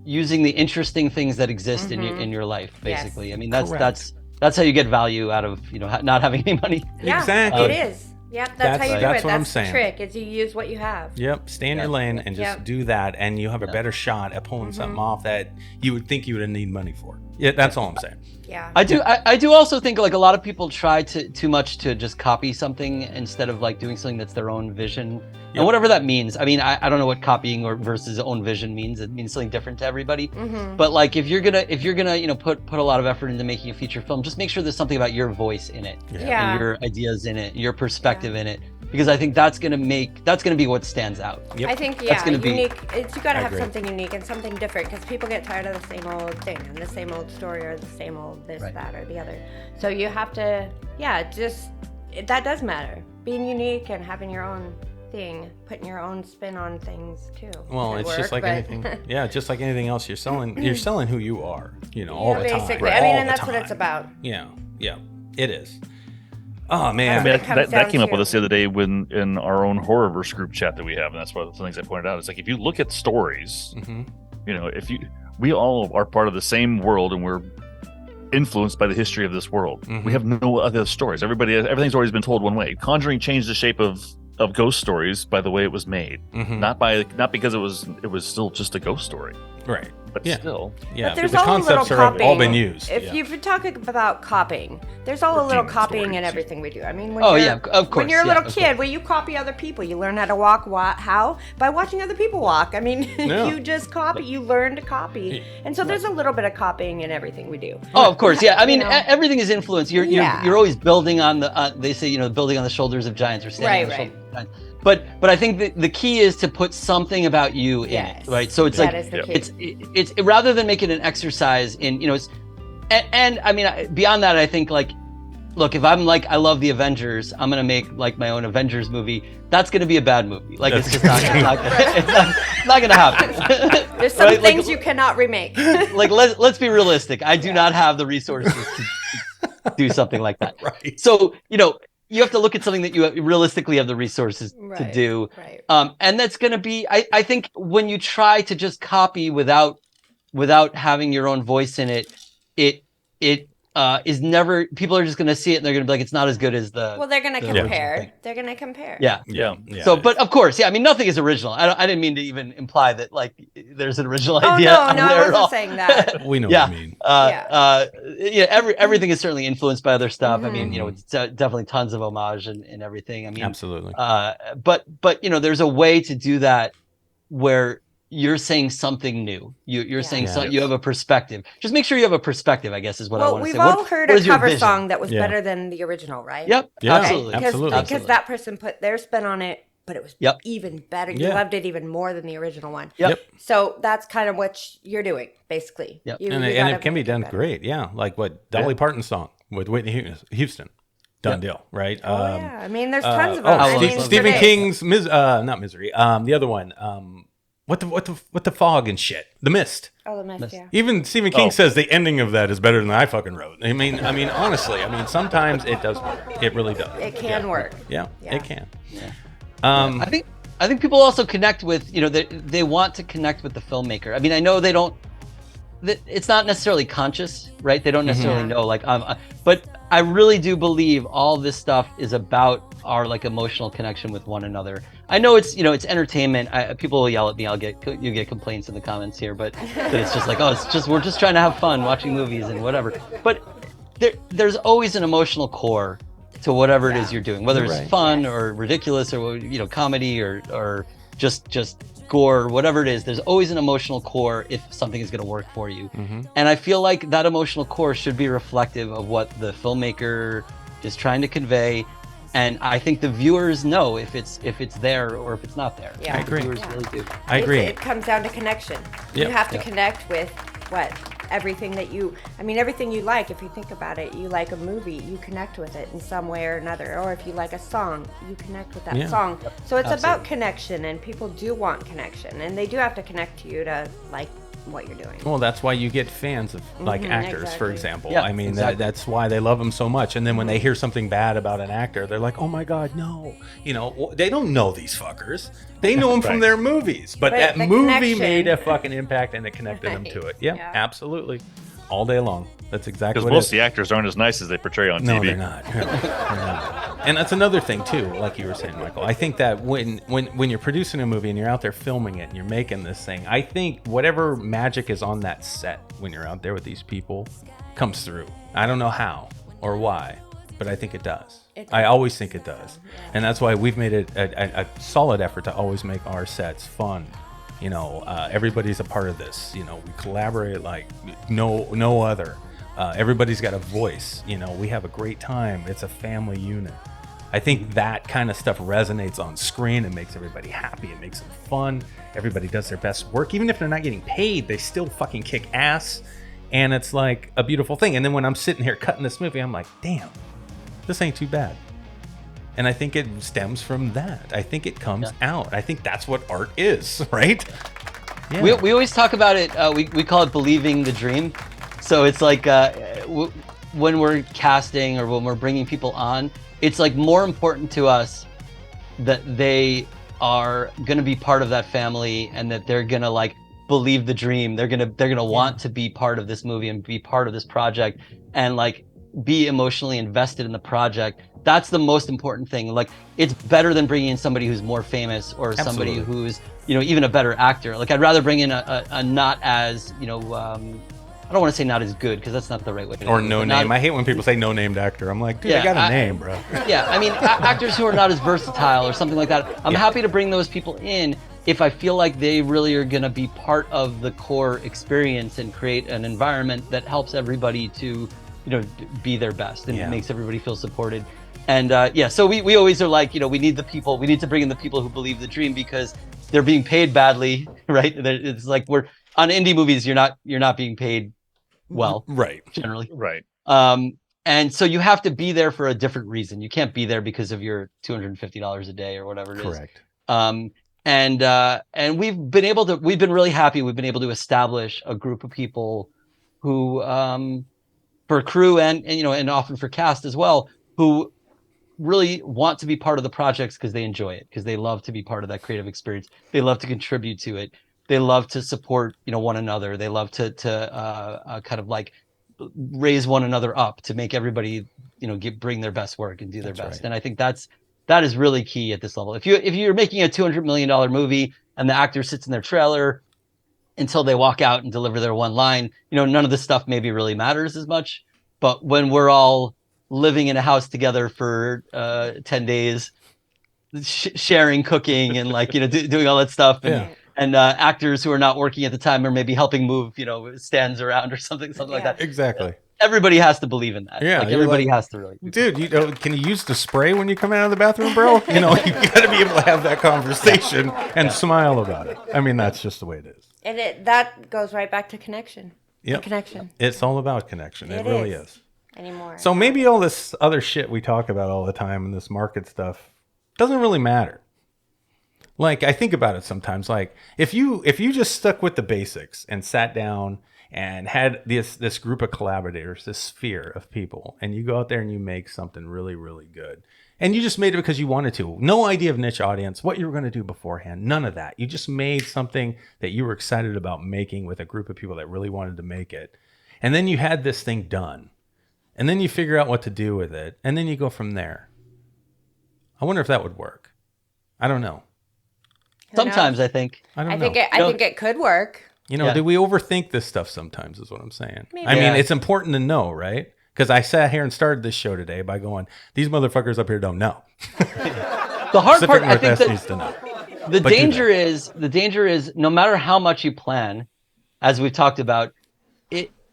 using the interesting things that exist in your life, basically. Yes. I mean, Correct. that's how you get value out of not having any money. Yeah, Exactly. it is. Yep, that's how you do that's it. what I'm That's saying. the trick, is you use what you have. Yep. Stay in your lane and just do that, and you have a better shot at pulling something off that you would think you would need money for. Yeah, that's all I'm saying. Yeah. I do also think like a lot of people try too much to just copy something instead of like doing something that's their own vision. And whatever that means. I mean, I don't know what copying or versus own vision means. It means something different to everybody. But like if you're gonna put a lot of effort into making a feature film, just make sure there's something about your voice in it. Yeah. And your ideas in it, your perspective in it. Because I think that's gonna be what stands out. I think That's gonna be- unique. You gotta have agree. something unique and something different because people get tired of the same old thing and the same old story or the same old this, that, or the other. So you have to, that does matter. Being unique and having your own thing, putting your own spin on things too. Well, Can it's work, just like but- anything. Yeah, just like anything else. You're selling who you are. All the time. basically. Right? I mean, All and the that's what time. it's about. Yeah, it is. Oh man. I mean, it comes that down came up to. with us the other day when in our own horrorverse group chat that we have, and that's one of the things I pointed out. It's like if you look at stories, we all are part of the same world, and we're influenced by the history of this world. We have no other stories. Everything's always been told one way. Conjuring changed the shape of ghost stories by the way it was made, not because it was still just a ghost story, Right. but Yeah. still. Yeah. But there's the all a little concepts have copying. all been used. If you're talking about copying, there's all a little Redeeming copying in stories. everything we do. I mean, when Oh, you're, yeah, of course, When you're a yeah, little of kid, well, you copy other people. You learn how to walk. How? By watching other people walk. I mean, Yeah. you just copy. You learn to copy, and so there's a little bit of copying in everything we do. Oh, of course, yeah. I mean, You know? everything is influence. You're always building on the. They say building on the shoulders of giants or standing on the shoulders of giants. But I think the key is to put something about you in it, right? So it's That like is the key. it's rather than make it an exercise in it's and I mean beyond that I think like look, if I'm like I love the Avengers, I'm gonna make like my own Avengers movie. That's gonna be a bad movie. Like it's just not it's not gonna happen. There's some Right? things Like- you cannot remake. Like let's be realistic. I do not have the resources to do something like that. Right. So you have to look at something that you realistically have the resources to Right, do. right. And that's going to be, I think when you try to just copy without having your own voice in it, it is never, people are just going to see it and they're going to be like, it's not as good as the. Well, they're gonna the compare. original thing. They're gonna compare. Yeah. Yeah. So, but of course, I mean, nothing is original. I didn't mean to even imply that like there's an original Oh idea. no, out no, there I at wasn't all. saying that. We know Yeah. what you mean. Everything is certainly influenced by other stuff. I mean, it's definitely tons of homage and everything. I mean, Absolutely. but there's a way to do that where you're saying something new. You're saying something. You have a perspective. Just make sure you have a perspective, I guess, is what I Well, want to we've say. all What heard is a your cover vision? song that was Yeah. better than the original, right? Yep. Yeah, Absolutely. absolutely. Because that person put their spin on it, but it was Yep. even better. You Yeah. loved it even more than the original one. Yep. So that's kind of what you're doing, basically. Yep. You And gotta it can be make done better. great. Yeah. Like what Dolly Parton's song with Whitney Houston. Done deal. Right. Oh yeah, I mean, there's tons of them. oh, I Steve- mean, Stephen today- King's not Misery. The other one. What the fog and shit. The Mist. Oh, the mist, yeah. Even Stephen King says the ending of that is better than I fucking wrote. I mean, honestly, sometimes it does work. It really does. It can work. Yeah, Yeah. it can. I think people also connect with they want to connect with the filmmaker. I mean, I know they don't. It's not necessarily conscious, right? They don't necessarily know. Like, but I really do believe all this stuff is about our like emotional connection with one another. I know it's it's entertainment. People will yell at me. You get complaints in the comments here, but it's just like we're just trying to have fun watching movies and whatever. But there's always an emotional core to whatever it is you're doing, whether it's fun or ridiculous or comedy or just gore, whatever it is. There's always an emotional core if something is going to work for you. And I feel like that emotional core should be reflective of what the filmmaker is trying to convey. And I think the viewers know if it's there or if it's not there. Yeah. I agree. The viewers really do. I agree. It comes down to connection. Yep. You have to connect with everything that everything you like. If you think about it, you like a movie, you connect with it in some way or another. Or if you like a song, you connect with that Yeah. song. So it's Absolutely. about connection, and people do want connection, and they do have to connect to you to like what you're doing. Well, that's why you get fans of like actors, for exactly. example. Yeah, I mean, exactly. that's why they love them so much. And then when they hear something bad about an actor, they're like, "Oh my God, no!" They don't know these fuckers. They know them from Right. their movies, but But that the movie connection- made a fucking impact and it connected them to it. Yeah, Yeah. absolutely, all day long. That's exactly Because what most it of the actors aren't as nice as they portray on is. No, TV. they're not. They're not. And that's another thing too, like you were saying, Michael. I think that when you're producing a movie and you're out there filming it and you're making this thing, I think whatever magic is on that set when you're out there with these people comes through. I don't know how or why, but I think it does. I always think it does. And that's why we've made it a solid effort to always make our sets fun. You know, everybody's a part of this. You know, we collaborate like no other. Everybody's got a voice. You know, we have a great time. It's a family unit. I think that kind of stuff resonates on screen and makes everybody happy. It makes them fun. Everybody does their best work. Even if they're not getting paid, they still fucking kick ass. And it's like a beautiful thing. And then when I'm sitting here cutting this movie, I'm like, damn, this ain't too bad. And I think it stems from that. I think it comes out. I think that's what art is, right? Yeah. We always talk about it. We call it believing the dream. So it's like when we're casting or when we're bringing people on, it's like more important to us that they are gonna be part of that family and that they're gonna like believe the dream. They're gonna want to be part of this movie and be part of this project and like be emotionally invested in the project. That's the most important thing. Like, it's better than bringing in somebody who's more famous or somebody who's, you know, even a better actor. Like, I'd rather bring in a not as, you know, I don't want to say not as good because that's not the right way to do it. Or no name. I hate when people say no named actor. I'm like, dude, I got a name, bro. Yeah, I mean, actors who are not as versatile or something like that. I'm happy to bring those people in if I feel like they really are going to be part of the core experience and create an environment that helps everybody to, you know, be their best and makes everybody feel supported. And so we always are like, you know, we need to bring in the people who believe the dream because they're being paid badly, right? It's like we're on indie movies, you're not being paid well, right? Generally, right. And so you have to be there for a different reason. You can't be there because of your $250 a day or whatever it is. Correct. And we've been really happy. We've been able to establish a group of people who, for crew and you know, and often for cast as well, who really want to be part of the projects because they enjoy it, because they love to be part of that creative experience. They love to contribute to it. They love to support, you know, one another. They love to kind of like raise one another up to make everybody, you know, bring their best work and do their best. Right. And I think that is really key at this level. If you're making a $200 million movie and the actor sits in their trailer until they walk out and deliver their one line, you know, none of this stuff maybe really matters as much. But when we're all living in a house together for 10 days, sharing cooking and like, you know, doing all that stuff and actors who are not working at the time are maybe helping move, you know, stands around or something like that. Exactly. Everybody has to believe in that. Yeah, like everybody has to really. Dude, you know, can you use the spray when you come out of the bathroom, bro? You know, you got to be able to have that conversation and smile about it. I mean, that's just the way it is. And that goes right back to connection. Yeah, connection. It's all about connection. It really is. Anymore. So maybe all this other shit we talk about all the time and this market stuff doesn't really matter. Like, I think about it sometimes. Like, if you just stuck with the basics and sat down and had this group of collaborators, this sphere of people, and you go out there and you make something really, really good, and you just made it because you wanted to. No idea of niche audience, what you were going to do beforehand, none of that. You just made something that you were excited about making with a group of people that really wanted to make it. And then you had this thing done. And then you figure out what to do with it, and then you go from there. I wonder if that would work. I don't know. Sometimes I think. I think it could work. You know, do we overthink this stuff sometimes is what I'm saying. Maybe. I mean, it's important to know, right? Because I sat here and started this show today by going, these motherfuckers up here don't know. The hard part, I think needs to know. The danger is no matter how much you plan, as we've talked about,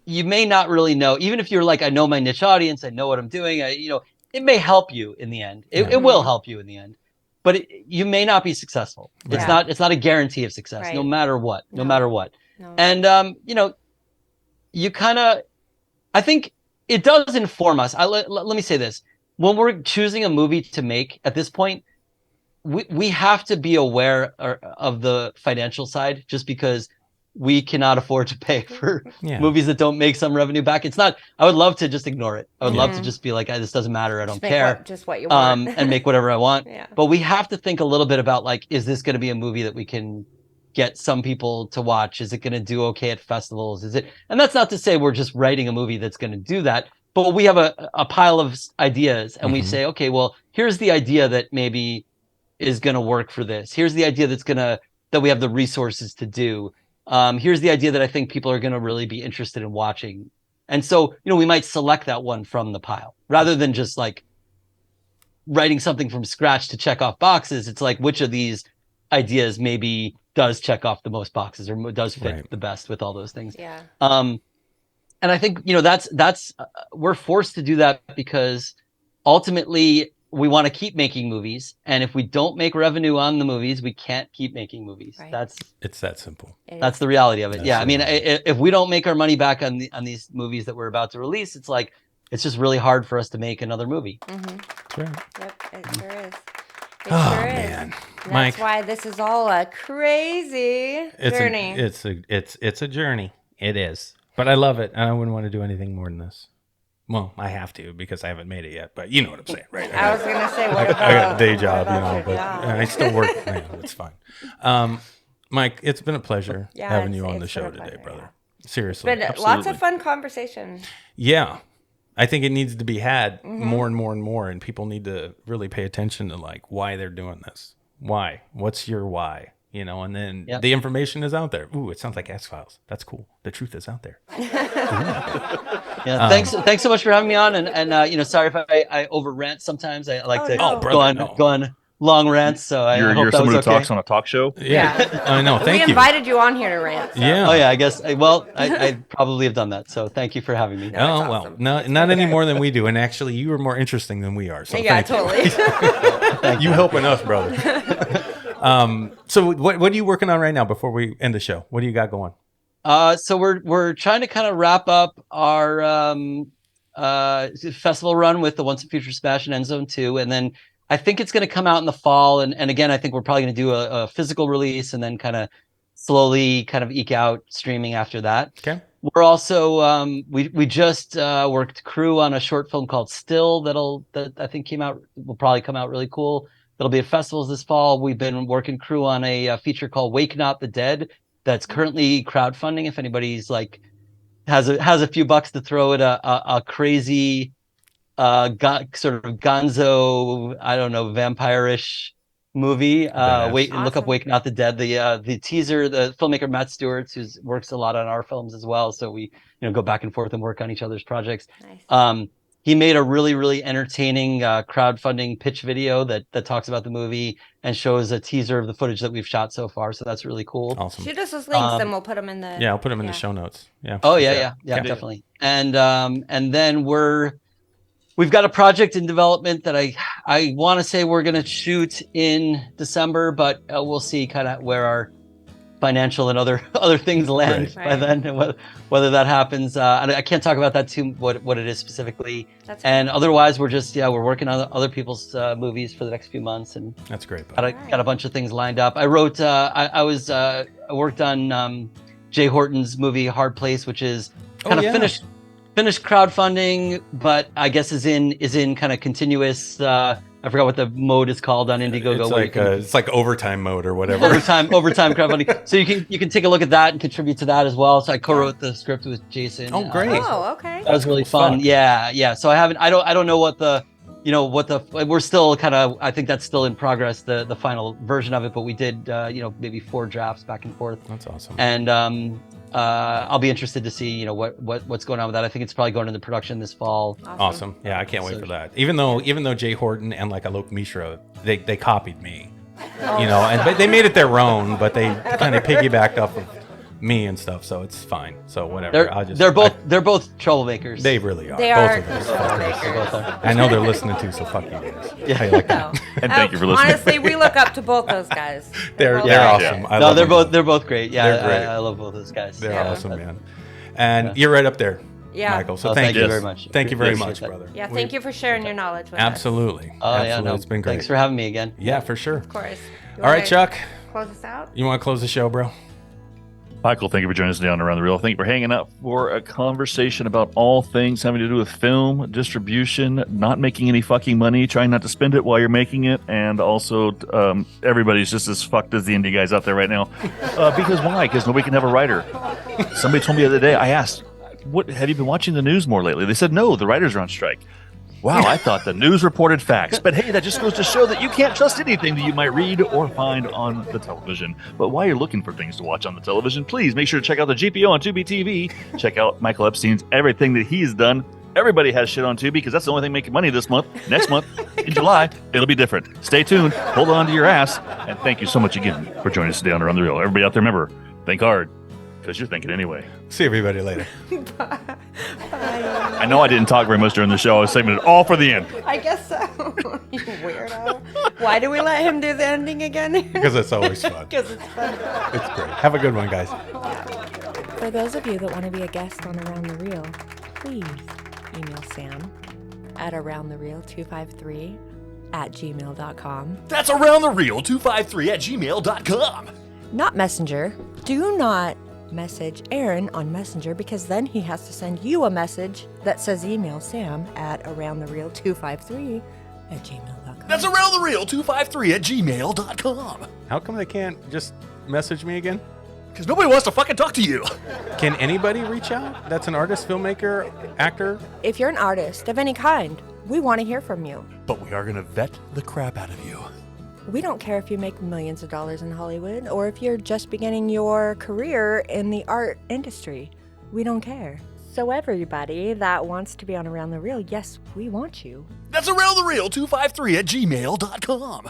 you may not really know, even if you're like, I know my niche audience, I know what I'm doing, you know, it may help you in the end. It will help you in the end, but you may not be successful. Yeah. It's not a guarantee of success, no matter what, no matter what. No. And, you know, you kind of, I think it does inform us. Let me say this. When we're choosing a movie to make at this point, we have to be aware of the financial side, just because we cannot afford to pay for movies that don't make some revenue back. It's not, I would love to just ignore it. I would love to just be like, this doesn't matter. I don't care. Just what you want. And make whatever I want. But we have to think a little bit about like, is this going to be a movie that we can get some people to watch? Is it going to do okay at festivals? And that's not to say we're just writing a movie that's going to do that. but we have a pile of ideas, and we say, okay, well, here's the idea that maybe is going to work for this. Here's the idea that we have the resources to do. Here's the idea that I think people are going to really be interested in watching. And so, we might select that one from the pile rather than just like writing something from scratch to check off boxes. It's like, which of these ideas maybe does check off the most boxes or does fit the best with all those things. Yeah. And I think, that's we're forced to do that because ultimately we want to keep making movies. And if we don't make revenue on the movies, we can't keep making movies. Right. It's that simple. That's the reality of it. That's yeah. I mean, if we don't make our money back on these movies that we're about to release, it's like, it's just really hard for us to make another movie. That's right. Yep, it sure is. It Oh, sure is. man. And Mike. that's why this is all a crazy journey. It's a journey. It is. But I love it. And I wouldn't want to do anything more than this. Well, I have to because I haven't made it yet. But you know what I'm saying, right? I was going to say, what about... I got a day job, what about your but job? I still work. It's fine. Mike, it's been a pleasure having you on the it's show been a today, pleasure, brother. yeah. Seriously. It's been lots of fun conversation. Yeah. I think it needs to be had more and more and more, and people need to really pay attention to like why they're doing this. Why? What's your why? And then the information is out there. Ooh, it sounds like X-Files. That's cool. The truth is out there. Yeah, thanks so much for having me on, and sorry if I over rant sometimes. I like to go on long rants, so I hope you're that someone was who okay. talks on a talk show. Yeah. I know. Thank you. We invited you on here to rant. So. Yeah. Oh yeah, I guess. I probably have done that. So thank you for having me. Oh well, not any more than we do. And actually, you are more interesting than we are. So Yeah, thank totally. you helping us, brother. So what are you working on right now? Before we end the show, what do you got going? So we're trying to kind of wrap up our festival run with the Once and Future Smash and End Zone 2, and then I think it's going to come out in the fall. And again, I think we're probably going to do a physical release and then kind of slowly kind of eke out streaming after that. Okay. We're also we just worked crew on a short film called Still that I think will probably come out really cool. That'll be at festivals this fall. We've been working crew on a feature called Wake Not the Dead that's currently crowdfunding. If anybody's like has a few bucks to throw at a crazy sort of gonzo, I don't know, vampire-ish movie. Look up Wake Not the Dead. The teaser, the filmmaker Matt Stewart, who works a lot on our films as well. So we go back and forth and work on each other's projects. Nice. He made a really, really entertaining crowdfunding pitch video that talks about the movie and shows a teaser of the footage that we've shot so far. So that's really cool. Awesome. Shoot us those links, and we'll put them in the... Yeah, I'll put them in the show notes. Yeah. Oh, yeah, definitely. And then we've got a project in development that I want to say we're going to shoot in December, but we'll see kind of where our financial and other things land by then, and whether that happens. I can't talk about that too, what it is specifically. And otherwise, we're working on other people's movies for the next few months, and that's great. Got a bunch of things lined up. I wrote, I worked on Jay Horton's movie Hard Place, which is kind of finished crowdfunding, but I guess is in kind of continuous. I forgot what the mode is called on Indiegogo. It's like overtime mode or whatever. overtime crowdfunding. So you can take a look at that and contribute to that as well. So I co-wrote the script with Jason. Oh, great! Okay. That was really fun. Yeah. So I don't know what we're still kind of, I think that's still in progress, the final version of it, but we did maybe 4 drafts back and forth. That's awesome. And I'll be interested to see what's going on with that. I think it's probably going into production this fall. Awesome. Yeah, I can't wait for that. Even though Jay Horton and like Alok Mishra, they copied me, but they made it their own, but they kind of piggybacked off of me and stuff, so it's fine. So whatever. They're both troublemakers. They really are. They both are of those troublemakers. I know they're listening too, so fuck you guys. Yeah. I like that. And thank you for listening. Honestly, we look up to both those guys. They're awesome. Yeah. I love them. They're both great. Yeah, They're great. I love both those guys. They're awesome, man. And you're right up there, Michael. So thank you very much. Thank you very Appreciate much, that. brother. Yeah, thank you for sharing your knowledge with us. Absolutely. Absolutely. It's been great. Thanks for having me again. Yeah, for sure. Of course. All right, Chuck. Close us out? You want to close the show, bro? Michael, thank you for joining us today on Around the Reel. Thank you for hanging out for a conversation about all things having to do with film, distribution, not making any fucking money, trying not to spend it while you're making it, and also everybody's just as fucked as the indie guys out there right now. Because why? Because nobody can have a writer. Somebody told me the other day, I asked, what have you been watching the news more lately? They said, no, the writers are on strike. Wow, I thought the news reported facts. But hey, that just goes to show that you can't trust anything that you might read or find on the television. But while you're looking for things to watch on the television, please make sure to check out the GPO on Tubi TV. Check out Michael Epstein's everything that he's done. Everybody has shit on Tubi because that's the only thing making money this month. Next month, in July, it'll be different. Stay tuned. Hold on to your ass. And thank you so much again for joining us today on Around the Reel. Everybody out there, remember, think hard because you're thinking anyway. See everybody later. Bye. I know I didn't talk very much during the show. I was saving it all for the end. I guess so. You weirdo. Why do we let him do the ending again? Because it's always fun. Because it's fun. It's great. Have a good one, guys. For those of you that want to be a guest on Around the Reel, please email Sam at aroundthereel253@gmail.com. That's aroundthereel253@gmail.com. Not Messenger. Do not message Aaron on Messenger because then he has to send you a message that says email Sam at aroundthereel253@gmail.com. That's aroundthereel253@gmail.com. How come they can't just message me again? Because nobody wants to fucking talk to you. Can anybody reach out? That's an artist, filmmaker, actor? If you're an artist of any kind, we want to hear from you. But we are going to vet the crap out of you. We don't care if you make millions of dollars in Hollywood or if you're just beginning your career in the art industry. We don't care. So everybody that wants to be on Around the Reel, yes, we want you. That's aroundthereel253@gmail.com.